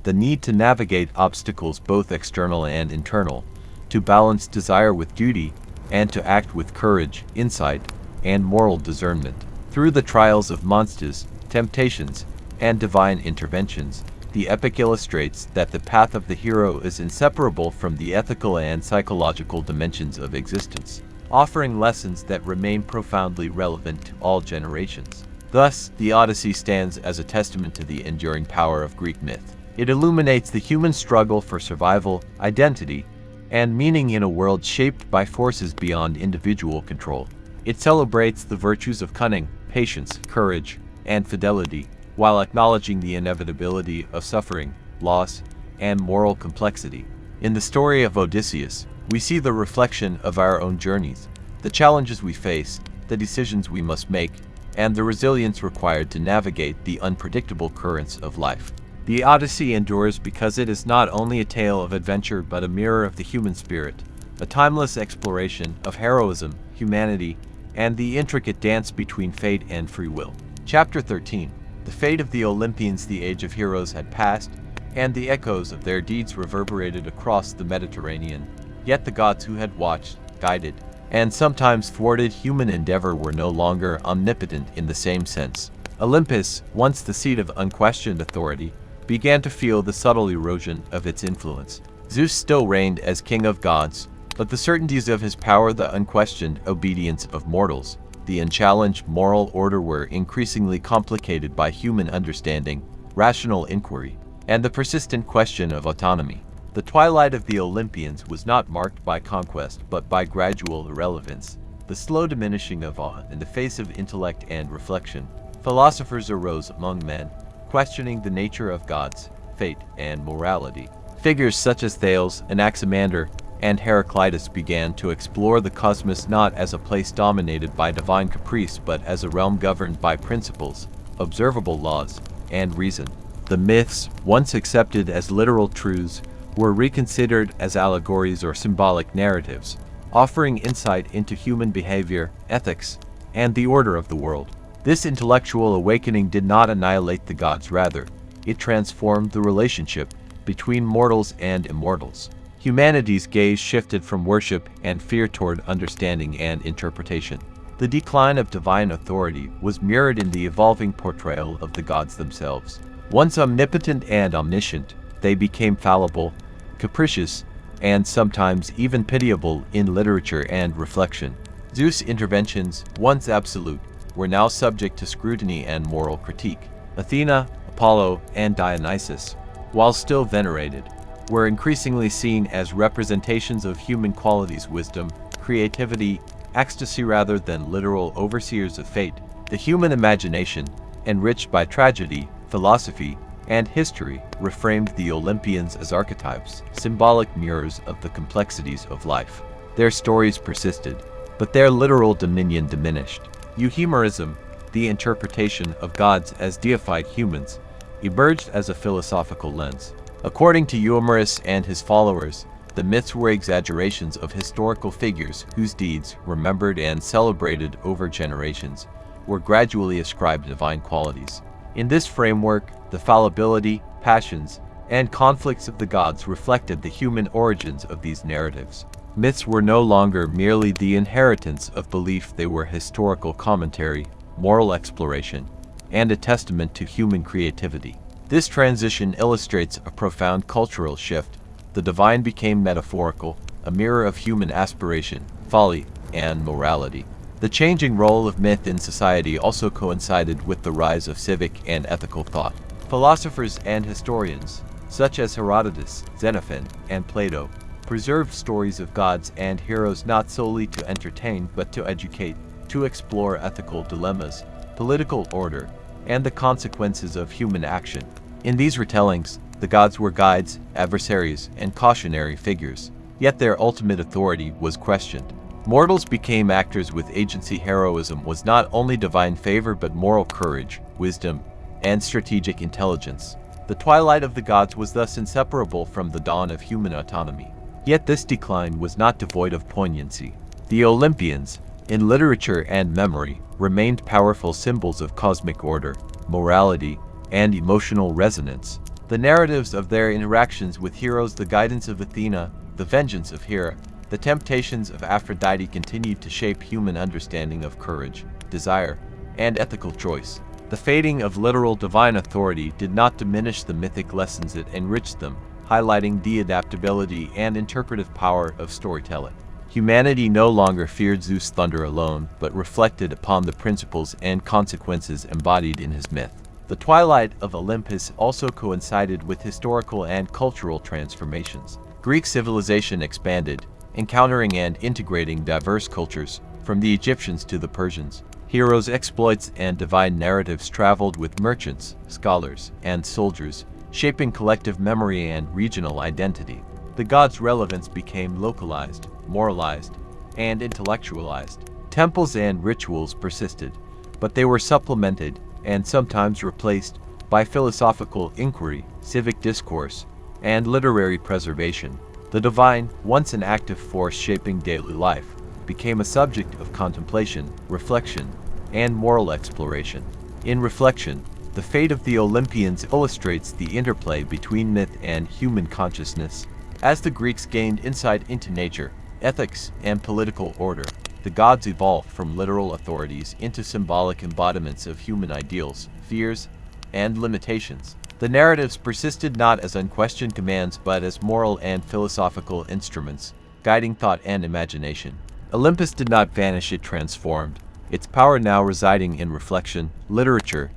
the need to navigate obstacles both external and internal, to balance desire with duty, and to act with courage, insight, and moral discernment. Through the trials of monsters, temptations, and divine interventions, the epic illustrates that the path of the hero is inseparable from the ethical and psychological dimensions of existence, offering lessons that remain profoundly relevant to all generations. Thus, the Odyssey stands as a testament to the enduring power of Greek myth. It illuminates the human struggle for survival, identity, and meaning in a world shaped by forces beyond individual control. It celebrates the virtues of cunning, patience, courage, and fidelity, while acknowledging the inevitability of suffering, loss, and moral complexity. In the story of Odysseus, we see the reflection of our own journeys, the challenges we face, the decisions we must make, and the resilience required to navigate the unpredictable currents of life. The Odyssey endures because it is not only a tale of adventure but a mirror of the human spirit, a timeless exploration of heroism, humanity, and the intricate dance between fate and free will. Chapter 13. The fate of the Olympians. The age of heroes had passed, and the echoes of their deeds reverberated across the Mediterranean. Yet the gods who had watched, guided, and sometimes thwarted human endeavor were no longer omnipotent in the same sense. Olympus, once the seat of unquestioned authority, began to feel the subtle erosion of its influence. Zeus still reigned as king of gods, but the certainties of his power, the unquestioned obedience of mortals, the unchallenged moral order were increasingly complicated by human understanding, rational inquiry, and the persistent question of autonomy. The twilight of the Olympians was not marked by conquest but by gradual irrelevance, the slow diminishing of awe in the face of intellect and reflection. Philosophers arose among men, questioning the nature of gods, fate, and morality. Figures such as Thales, Anaximander, and Heraclitus began to explore the cosmos not as a place dominated by divine caprice but as a realm governed by principles, observable laws, and reason. The myths, once accepted as literal truths, were reconsidered as allegories or symbolic narratives, offering insight into human behavior, ethics, and the order of the world. This intellectual awakening did not annihilate the gods, rather, it transformed the relationship between mortals and immortals. Humanity's gaze shifted from worship and fear toward understanding and interpretation. The decline of divine authority was mirrored in the evolving portrayal of the gods themselves. Once omnipotent and omniscient, they became fallible, capricious, and sometimes even pitiable in literature and reflection. Zeus' interventions, once absolute, were now subject to scrutiny and moral critique. Athena, Apollo, and Dionysus, while still venerated, were increasingly seen as representations of human qualities, wisdom, creativity, ecstasy rather than literal overseers of fate. The human imagination, enriched by tragedy, philosophy, and history, reframed the Olympians as archetypes, symbolic mirrors of the complexities of life. Their stories persisted, but their literal dominion diminished. Euhemerism, the interpretation of gods as deified humans, emerged as a philosophical lens. According to Euhemerus and his followers, the myths were exaggerations of historical figures whose deeds, remembered and celebrated over generations, were gradually ascribed divine qualities. In this framework, the fallibility, passions, and conflicts of the gods reflected the human origins of these narratives. Myths were no longer merely the inheritance of belief, they were historical commentary, moral exploration, and a testament to human creativity. This transition illustrates a profound cultural shift. The divine became metaphorical, a mirror of human aspiration, folly, and morality. The changing role of myth in society also coincided with the rise of civic and ethical thought. Philosophers and historians, such as Herodotus, Xenophon, and Plato, preserved stories of gods and heroes not solely to entertain but to educate, to explore ethical dilemmas, political order, and the consequences of human action. In these retellings, the gods were guides, adversaries, and cautionary figures, yet their ultimate authority was questioned. Mortals became actors with agency. Heroism was not only divine favor but moral courage, wisdom, and strategic intelligence. The twilight of the gods was thus inseparable from the dawn of human autonomy. Yet this decline was not devoid of poignancy. The Olympians, in literature and memory, remained powerful symbols of cosmic order, morality, and emotional resonance. The narratives of their interactions with heroes, the guidance of Athena, the vengeance of Hera, the temptations of Aphrodite continued to shape human understanding of courage, desire, and ethical choice. The fading of literal divine authority did not diminish the mythic lessons, it enriched them, highlighting the adaptability and interpretive power of storytelling. Humanity no longer feared Zeus' thunder alone, but reflected upon the principles and consequences embodied in his myth. The twilight of Olympus also coincided with historical and cultural transformations. Greek civilization expanded, encountering and integrating diverse cultures, from the Egyptians to the Persians. Heroes' exploits and divine narratives traveled with merchants, scholars, and soldiers, shaping collective memory and regional identity. The gods' relevance became localized, moralized, and intellectualized. Temples and rituals persisted, but they were supplemented and sometimes replaced by philosophical inquiry, civic discourse, and literary preservation. The divine, once an active force shaping daily life, became a subject of contemplation, reflection, and moral exploration. In Reflection, the fate of the Olympians illustrates the interplay between myth and human consciousness. As the Greeks gained insight into nature, ethics, and political order, the gods evolved from literal authorities into symbolic embodiments of human ideals, fears, and limitations. The narratives persisted not as unquestioned commands but as moral and philosophical instruments, guiding thought and imagination. Olympus did not vanish, it transformed, its power now residing in reflection, literature,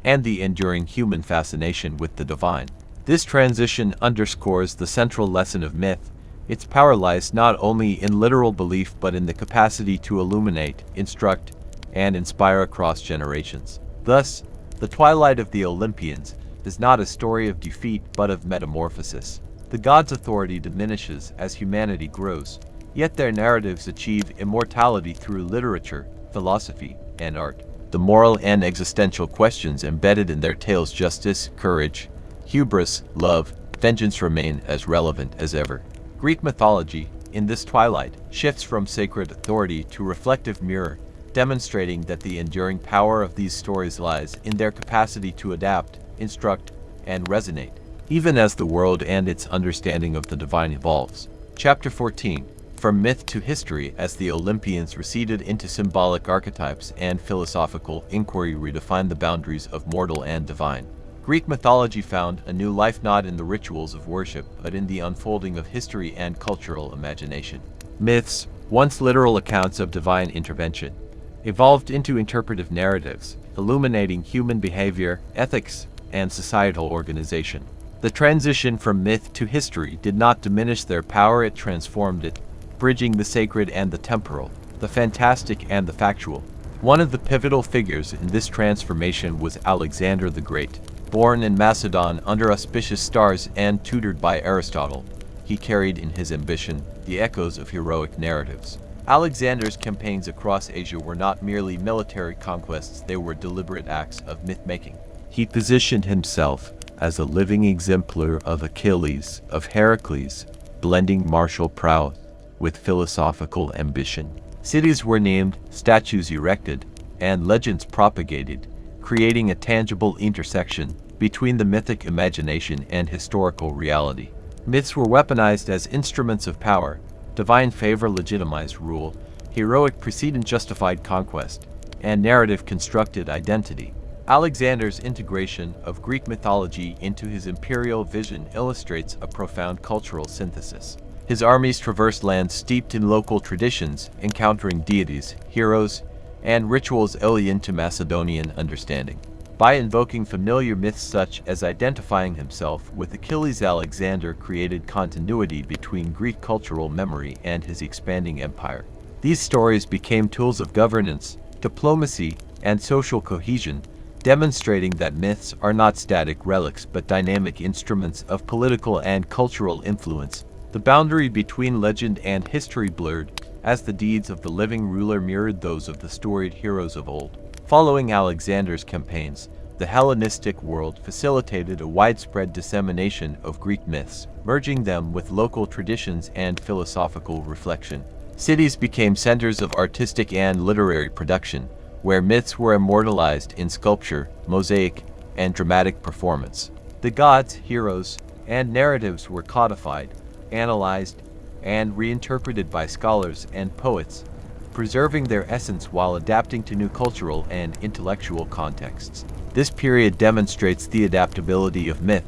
and the enduring human fascination with the divine. This transition underscores the central lesson of myth. Its power lies not only in literal belief but in the capacity to illuminate, instruct, and inspire across generations. Thus, the twilight of the Olympians is not a story of defeat but of metamorphosis. The gods' authority diminishes as humanity grows, yet their narratives achieve immortality through literature, philosophy, and art. The moral and existential questions embedded in their tales, justice, courage, hubris, love, vengeance, remain as relevant as ever. Greek mythology, in this twilight, shifts from sacred authority to reflective mirror, demonstrating that the enduring power of these stories lies in their capacity to adapt, instruct, and resonate, even as the world and its understanding of the divine evolves. Chapter 14. From Myth to History. As the Olympians receded into symbolic archetypes and philosophical inquiry redefined the boundaries of mortal and divine, Greek mythology found a new life not in the rituals of worship but in the unfolding of history and cultural imagination. Myths, once literal accounts of divine intervention, evolved into interpretive narratives, illuminating human behavior, ethics, and societal organization. The transition from myth to history did not diminish their power, it transformed it, bridging the sacred and the temporal, the fantastic and the factual. One of the pivotal figures in this transformation was Alexander the Great. Born in Macedon under auspicious stars and tutored by Aristotle, he carried in his ambition the echoes of heroic narratives. Alexander's campaigns across Asia were not merely military conquests, they were deliberate acts of myth-making. He positioned himself as a living exemplar of Achilles, of Heracles, blending martial prowess with philosophical ambition. Cities were named, statues erected, and legends propagated, creating a tangible intersection between the mythic imagination and historical reality. Myths were weaponized as instruments of power. Divine favor legitimized rule, heroic precedent justified conquest, and narrative constructed identity. Alexander's integration of Greek mythology into his imperial vision illustrates a profound cultural synthesis. His armies traversed lands steeped in local traditions, encountering deities, heroes, and rituals alien to Macedonian understanding. By invoking familiar myths such as identifying himself with Achilles, Alexander created continuity between Greek cultural memory and his expanding empire. These stories became tools of governance, diplomacy, and social cohesion, demonstrating that myths are not static relics but dynamic instruments of political and cultural influence. The boundary between legend and history blurred, as the deeds of the living ruler mirrored those of the storied heroes of old. Following Alexander's campaigns, the Hellenistic world facilitated a widespread dissemination of Greek myths, merging them with local traditions and philosophical reflection. Cities became centers of artistic and literary production, where myths were immortalized in sculpture, mosaic, and dramatic performance. The gods, heroes, and narratives were codified, analyzed, and reinterpreted by scholars and poets, preserving their essence while adapting to new cultural and intellectual contexts. This period demonstrates the adaptability of myth.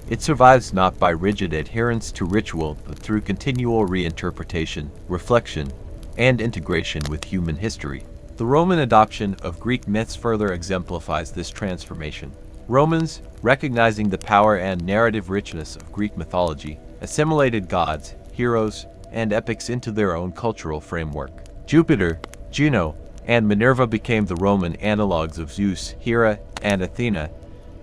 It survives not by rigid adherence to ritual, but through continual reinterpretation, reflection, and integration with human history. The Roman adoption of Greek myths further exemplifies this transformation. Romans, recognizing the power and narrative richness of Greek mythology, assimilated gods, heroes, and epics into their own cultural framework. Jupiter, Juno, and Minerva became the Roman analogues of Zeus, Hera, and Athena,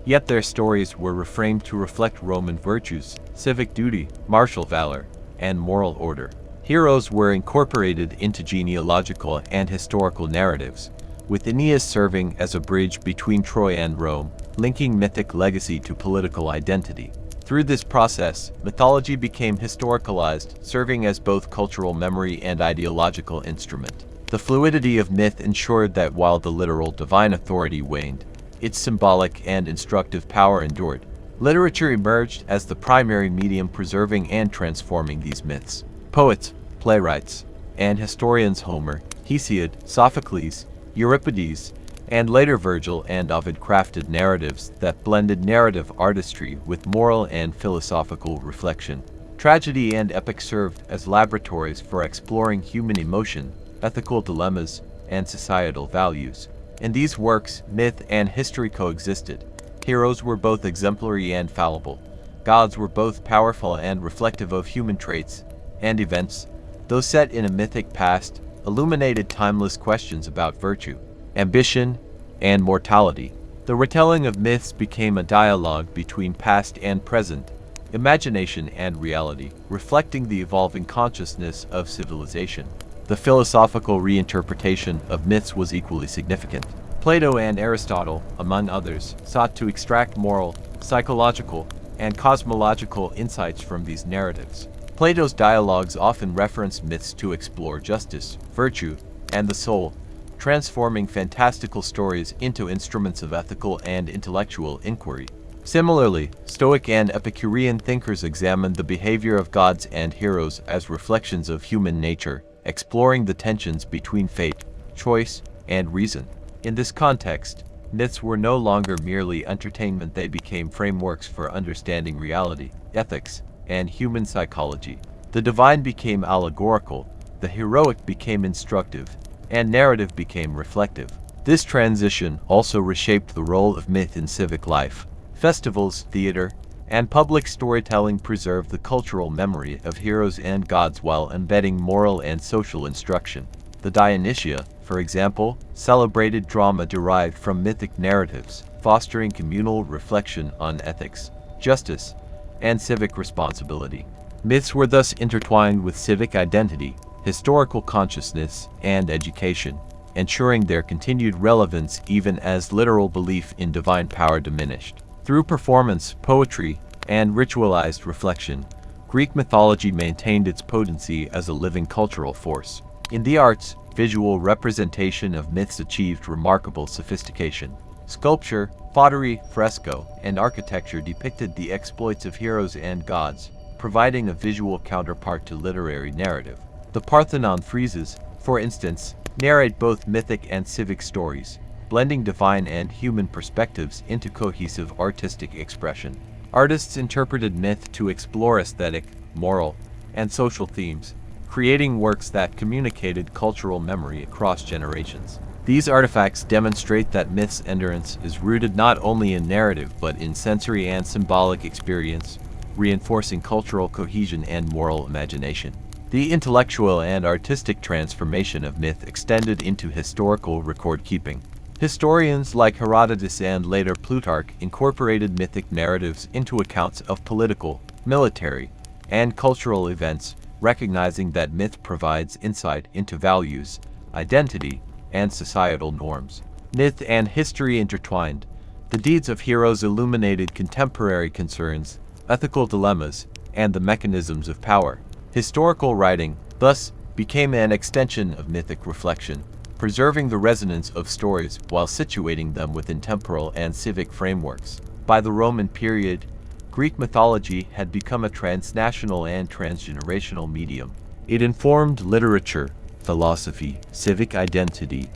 yet their stories were reframed to reflect Roman virtues, civic duty, martial valor, and moral order. Heroes were incorporated into genealogical and historical narratives, with Aeneas serving as a bridge between Troy and Rome, linking mythic legacy to political identity. Through this process, mythology became historicalized, serving as both cultural memory and ideological instrument. The fluidity of myth ensured that while the literal divine authority waned, its symbolic and instructive power endured. Literature emerged as the primary medium preserving and transforming these myths. Poets, playwrights, and historians Homer, Hesiod, Sophocles, Euripides, and later Virgil and Ovid crafted narratives that blended narrative artistry with moral and philosophical reflection. Tragedy and epic served as laboratories for exploring human emotion, ethical dilemmas, and societal values. In these works, myth and history coexisted. Heroes were both exemplary and fallible. Gods were both powerful and reflective of human traits and events. Though set in a mythic past, illuminated timeless questions about virtue, ambition, and mortality. The retelling of myths became a dialogue between past and present, imagination and reality, reflecting the evolving consciousness of civilization. The philosophical reinterpretation of myths was equally significant. Plato and Aristotle, among others, sought to extract moral, psychological, and cosmological insights from these narratives. Plato's dialogues often reference myths to explore justice, virtue, and the soul, transforming fantastical stories into instruments of ethical and intellectual inquiry. Similarly, Stoic and Epicurean thinkers examined the behavior of gods and heroes as reflections of human nature, exploring the tensions between fate, choice, and reason. In this context, myths were no longer merely entertainment, they became frameworks for understanding reality, ethics, and human psychology. The divine became allegorical, the heroic became instructive, and narrative became reflective. This transition also reshaped the role of myth in civic life. Festivals, theater, and public storytelling preserved the cultural memory of heroes and gods while embedding moral and social instruction. The Dionysia, for example, celebrated drama derived from mythic narratives, fostering communal reflection on ethics, justice, and civic responsibility. Myths were thus intertwined with civic identity, historical consciousness, and education, ensuring their continued relevance even as literal belief in divine power diminished. Through performance, poetry, and ritualized reflection, Greek mythology maintained its potency as a living cultural force. In the arts, visual representation of myths achieved remarkable sophistication. Sculpture, pottery, fresco, and architecture depicted the exploits of heroes and gods, providing a visual counterpart to literary narrative. The Parthenon friezes, for instance, narrate both mythic and civic stories, blending divine and human perspectives into cohesive artistic expression. Artists interpreted myth to explore aesthetic, moral, and social themes, creating works that communicated cultural memory across generations. These artifacts demonstrate that myth's endurance is rooted not only in narrative but in sensory and symbolic experience, reinforcing cultural cohesion and moral imagination. The intellectual and artistic transformation of myth extended into historical record-keeping. Historians like Herodotus and later Plutarch incorporated mythic narratives into accounts of political, military, and cultural events, recognizing that myth provides insight into values, identity, and societal norms. Myth and history intertwined. The deeds of heroes illuminated contemporary concerns, ethical dilemmas, and the mechanisms of power. Historical writing, thus, became an extension of mythic reflection, preserving the resonance of stories while situating them within temporal and civic frameworks. By the Roman period, Greek mythology had become a transnational and transgenerational medium. It informed literature, philosophy, civic identity,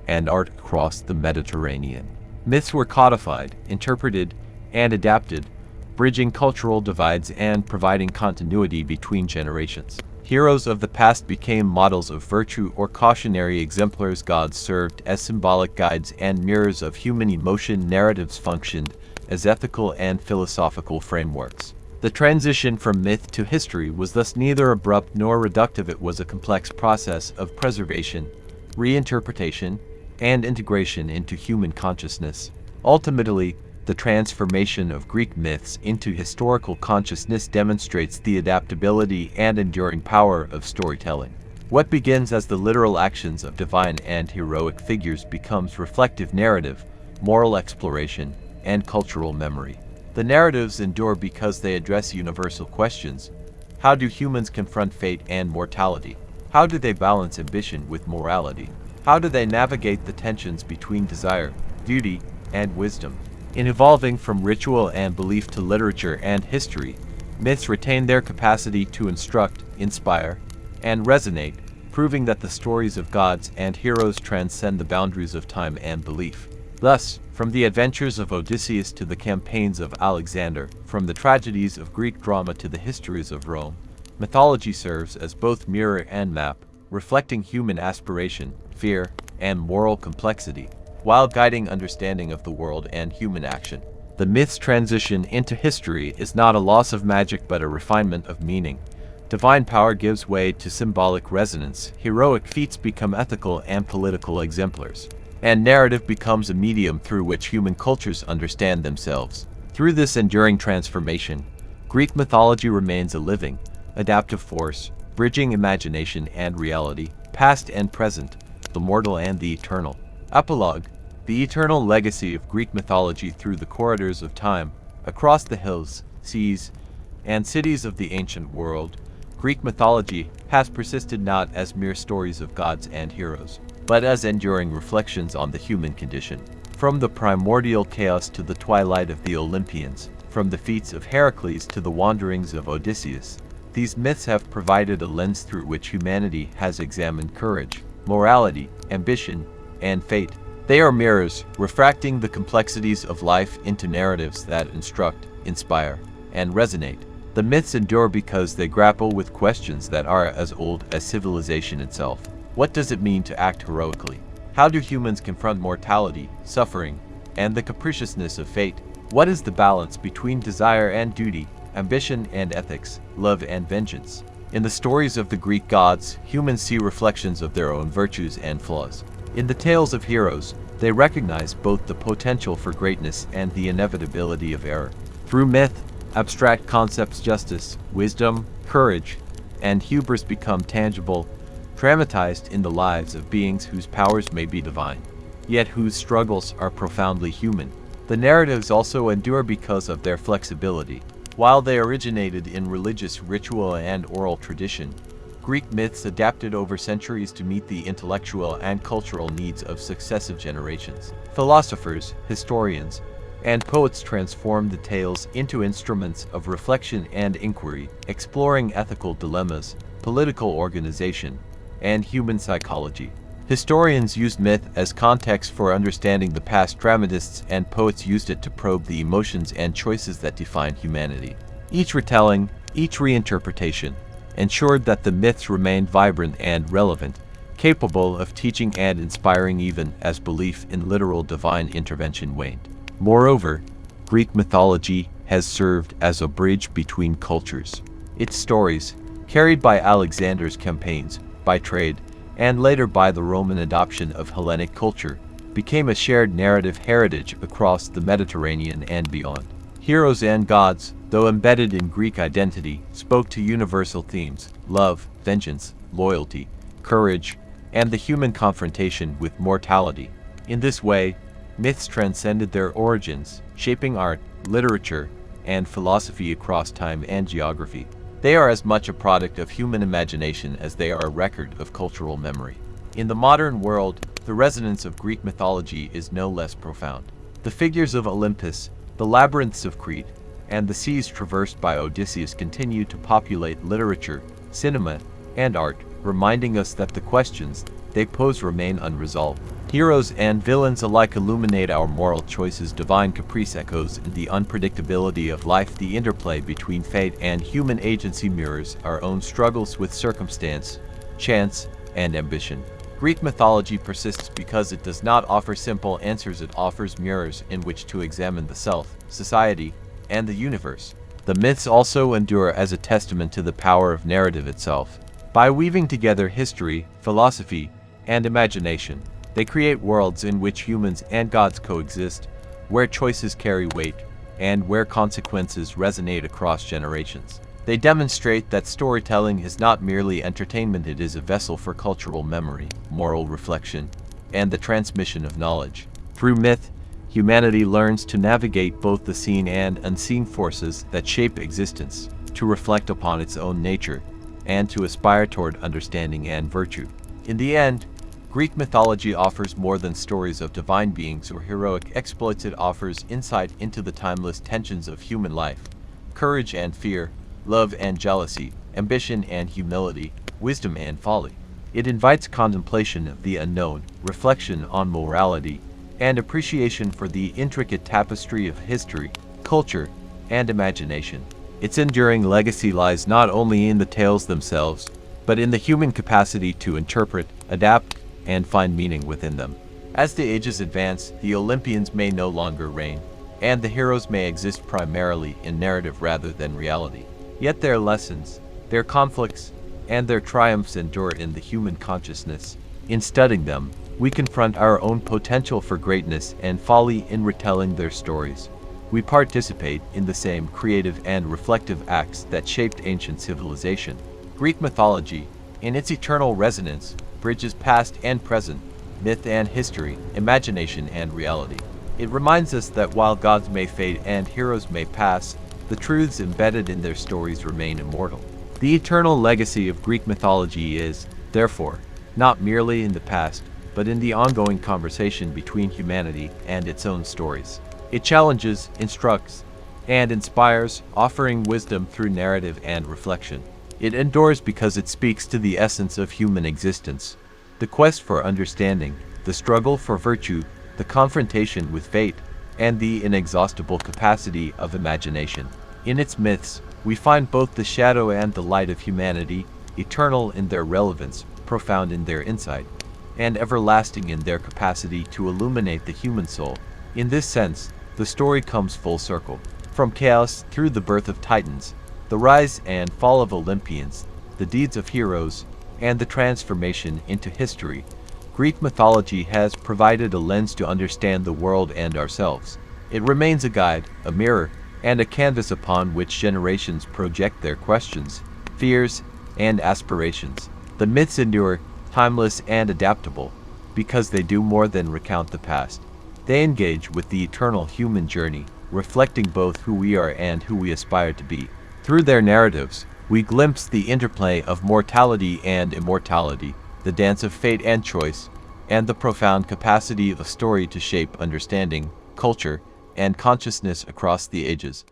and art across the Mediterranean. Myths were codified, interpreted, and adapted, bridging cultural divides and providing continuity between generations. Heroes of the past became models of virtue or cautionary exemplars. Gods served as symbolic guides and mirrors of human emotion. Narratives functioned as ethical and philosophical frameworks. The transition from myth to history was thus neither abrupt nor reductive. It was a complex process of preservation, reinterpretation, and integration into human consciousness. Ultimately, the transformation of Greek myths into historical consciousness demonstrates the adaptability and enduring power of storytelling. What begins as the literal actions of divine and heroic figures becomes reflective narrative, moral exploration, and cultural memory. The narratives endure because they address universal questions. How do humans confront fate and mortality? How do they balance ambition with morality? How do they navigate the tensions between desire, duty, and wisdom? In evolving from ritual and belief to literature and history, myths retain their capacity to instruct, inspire, and resonate, proving that the stories of gods and heroes transcend the boundaries of time and belief. Thus, from the adventures of Odysseus to the campaigns of Alexander, from the tragedies of Greek drama to the histories of Rome, mythology serves as both mirror and map, reflecting human aspiration, fear, and moral complexity, while guiding understanding of the world and human action. The myth's transition into history is not a loss of magic but a refinement of meaning. Divine power gives way to symbolic resonance, heroic feats become ethical and political exemplars, and narrative becomes a medium through which human cultures understand themselves. Through this enduring transformation, Greek mythology remains a living, adaptive force, bridging imagination and reality, past and present, the mortal and the eternal. Epilogue: the eternal legacy of Greek mythology through the corridors of time, across the hills, seas, and cities of the ancient world. Greek mythology has persisted not as mere stories of gods and heroes, but as enduring reflections on the human condition. From the primordial chaos to the twilight of the Olympians, from the feats of Heracles to the wanderings of Odysseus, these myths have provided a lens through which humanity has examined courage, morality, ambition, and fate. They are mirrors, refracting the complexities of life into narratives that instruct, inspire, and resonate. The myths endure because they grapple with questions that are as old as civilization itself. What does it mean to act heroically? How do humans confront mortality, suffering, and the capriciousness of fate? What is the balance between desire and duty, ambition and ethics, love and vengeance? In the stories of the Greek gods, humans see reflections of their own virtues and flaws. In the tales of heroes, they recognize both the potential for greatness and the inevitability of error. Through myth, abstract concepts justice, wisdom, courage, and hubris become tangible, dramatized in the lives of beings whose powers may be divine, yet whose struggles are profoundly human. The narratives also endure because of their flexibility. While they originated in religious ritual and oral tradition, Greek myths adapted over centuries to meet the intellectual and cultural needs of successive generations. Philosophers, historians, and poets transformed the tales into instruments of reflection and inquiry, exploring ethical dilemmas, political organization, and human psychology. Historians used myth as context for understanding the past. Dramatists and poets used it to probe the emotions and choices that define humanity. Each retelling, each reinterpretation, ensured that the myths remained vibrant and relevant, capable of teaching and inspiring even as belief in literal divine intervention waned. Moreover, Greek mythology has served as a bridge between cultures. Its stories, carried by Alexander's campaigns, by trade, and later by the Roman adoption of Hellenic culture, became a shared narrative heritage across the Mediterranean and beyond. Heroes and gods, though embedded in Greek identity, spoke to universal themes: love, vengeance, loyalty, courage, and the human confrontation with mortality. In this way, myths transcended their origins, shaping art, literature, and philosophy across time and geography. They are as much a product of human imagination as they are a record of cultural memory. In the modern world, the resonance of Greek mythology is no less profound. The figures of Olympus, the labyrinths of Crete, and the seas traversed by Odysseus continue to populate literature, cinema, and art, reminding us that the questions they pose remain unresolved. Heroes and villains alike illuminate our moral choices. Divine caprice echoes in the unpredictability of life. The interplay between fate and human agency mirrors our own struggles with circumstance, chance, and ambition. Greek mythology persists because it does not offer simple answers. It offers mirrors in which to examine the self, society, and the universe. The myths also endure as a testament to the power of narrative itself. By weaving together history, philosophy, and imagination, they create worlds in which humans and gods coexist, where choices carry weight, and where consequences resonate across generations. They demonstrate that storytelling is not merely entertainment, it is a vessel for cultural memory, moral reflection, and the transmission of knowledge. Through myth, humanity learns to navigate both the seen and unseen forces that shape existence, to reflect upon its own nature, and to aspire toward understanding and virtue. In the end, Greek mythology offers more than stories of divine beings or heroic exploits. It offers insight into the timeless tensions of human life: courage and fear, love and jealousy, ambition and humility, wisdom and folly. It invites contemplation of the unknown, reflection on morality, and appreciation for the intricate tapestry of history, culture, and imagination. Its enduring legacy lies not only in the tales themselves, but in the human capacity to interpret, adapt, and find meaning within them. As the ages advance, the Olympians may no longer reign, and the heroes may exist primarily in narrative rather than reality. Yet their lessons, their conflicts, and their triumphs endure in the human consciousness. In studying them, we confront our own potential for greatness and folly. In retelling their stories, we participate in the same creative and reflective acts that shaped ancient civilization. Greek mythology, in its eternal resonance, bridges past and present, myth and history, imagination and reality. It reminds us that while gods may fade and heroes may pass, the truths embedded in their stories remain immortal. The eternal legacy of Greek mythology is, therefore, not merely in the past, but in the ongoing conversation between humanity and its own stories. It challenges, instructs, and inspires, offering wisdom through narrative and reflection. It endures because it speaks to the essence of human existence: the quest for understanding, the struggle for virtue, the confrontation with fate, and the inexhaustible capacity of imagination. In its myths, we find both the shadow and the light of humanity, eternal in their relevance, profound in their insight, and everlasting in their capacity to illuminate the human soul. In this sense, the story comes full circle. From chaos through the birth of titans, the rise and fall of Olympians, the deeds of heroes, and the transformation into history, Greek mythology has provided a lens to understand the world and ourselves. It remains a guide, a mirror, and a canvas upon which generations project their questions, fears, and aspirations. The myths endure, timeless and adaptable, because they do more than recount the past. They engage with the eternal human journey, reflecting both who we are and who we aspire to be. Through their narratives, we glimpse the interplay of mortality and immortality, the dance of fate and choice, and the profound capacity of a story to shape understanding, culture, and consciousness across the ages.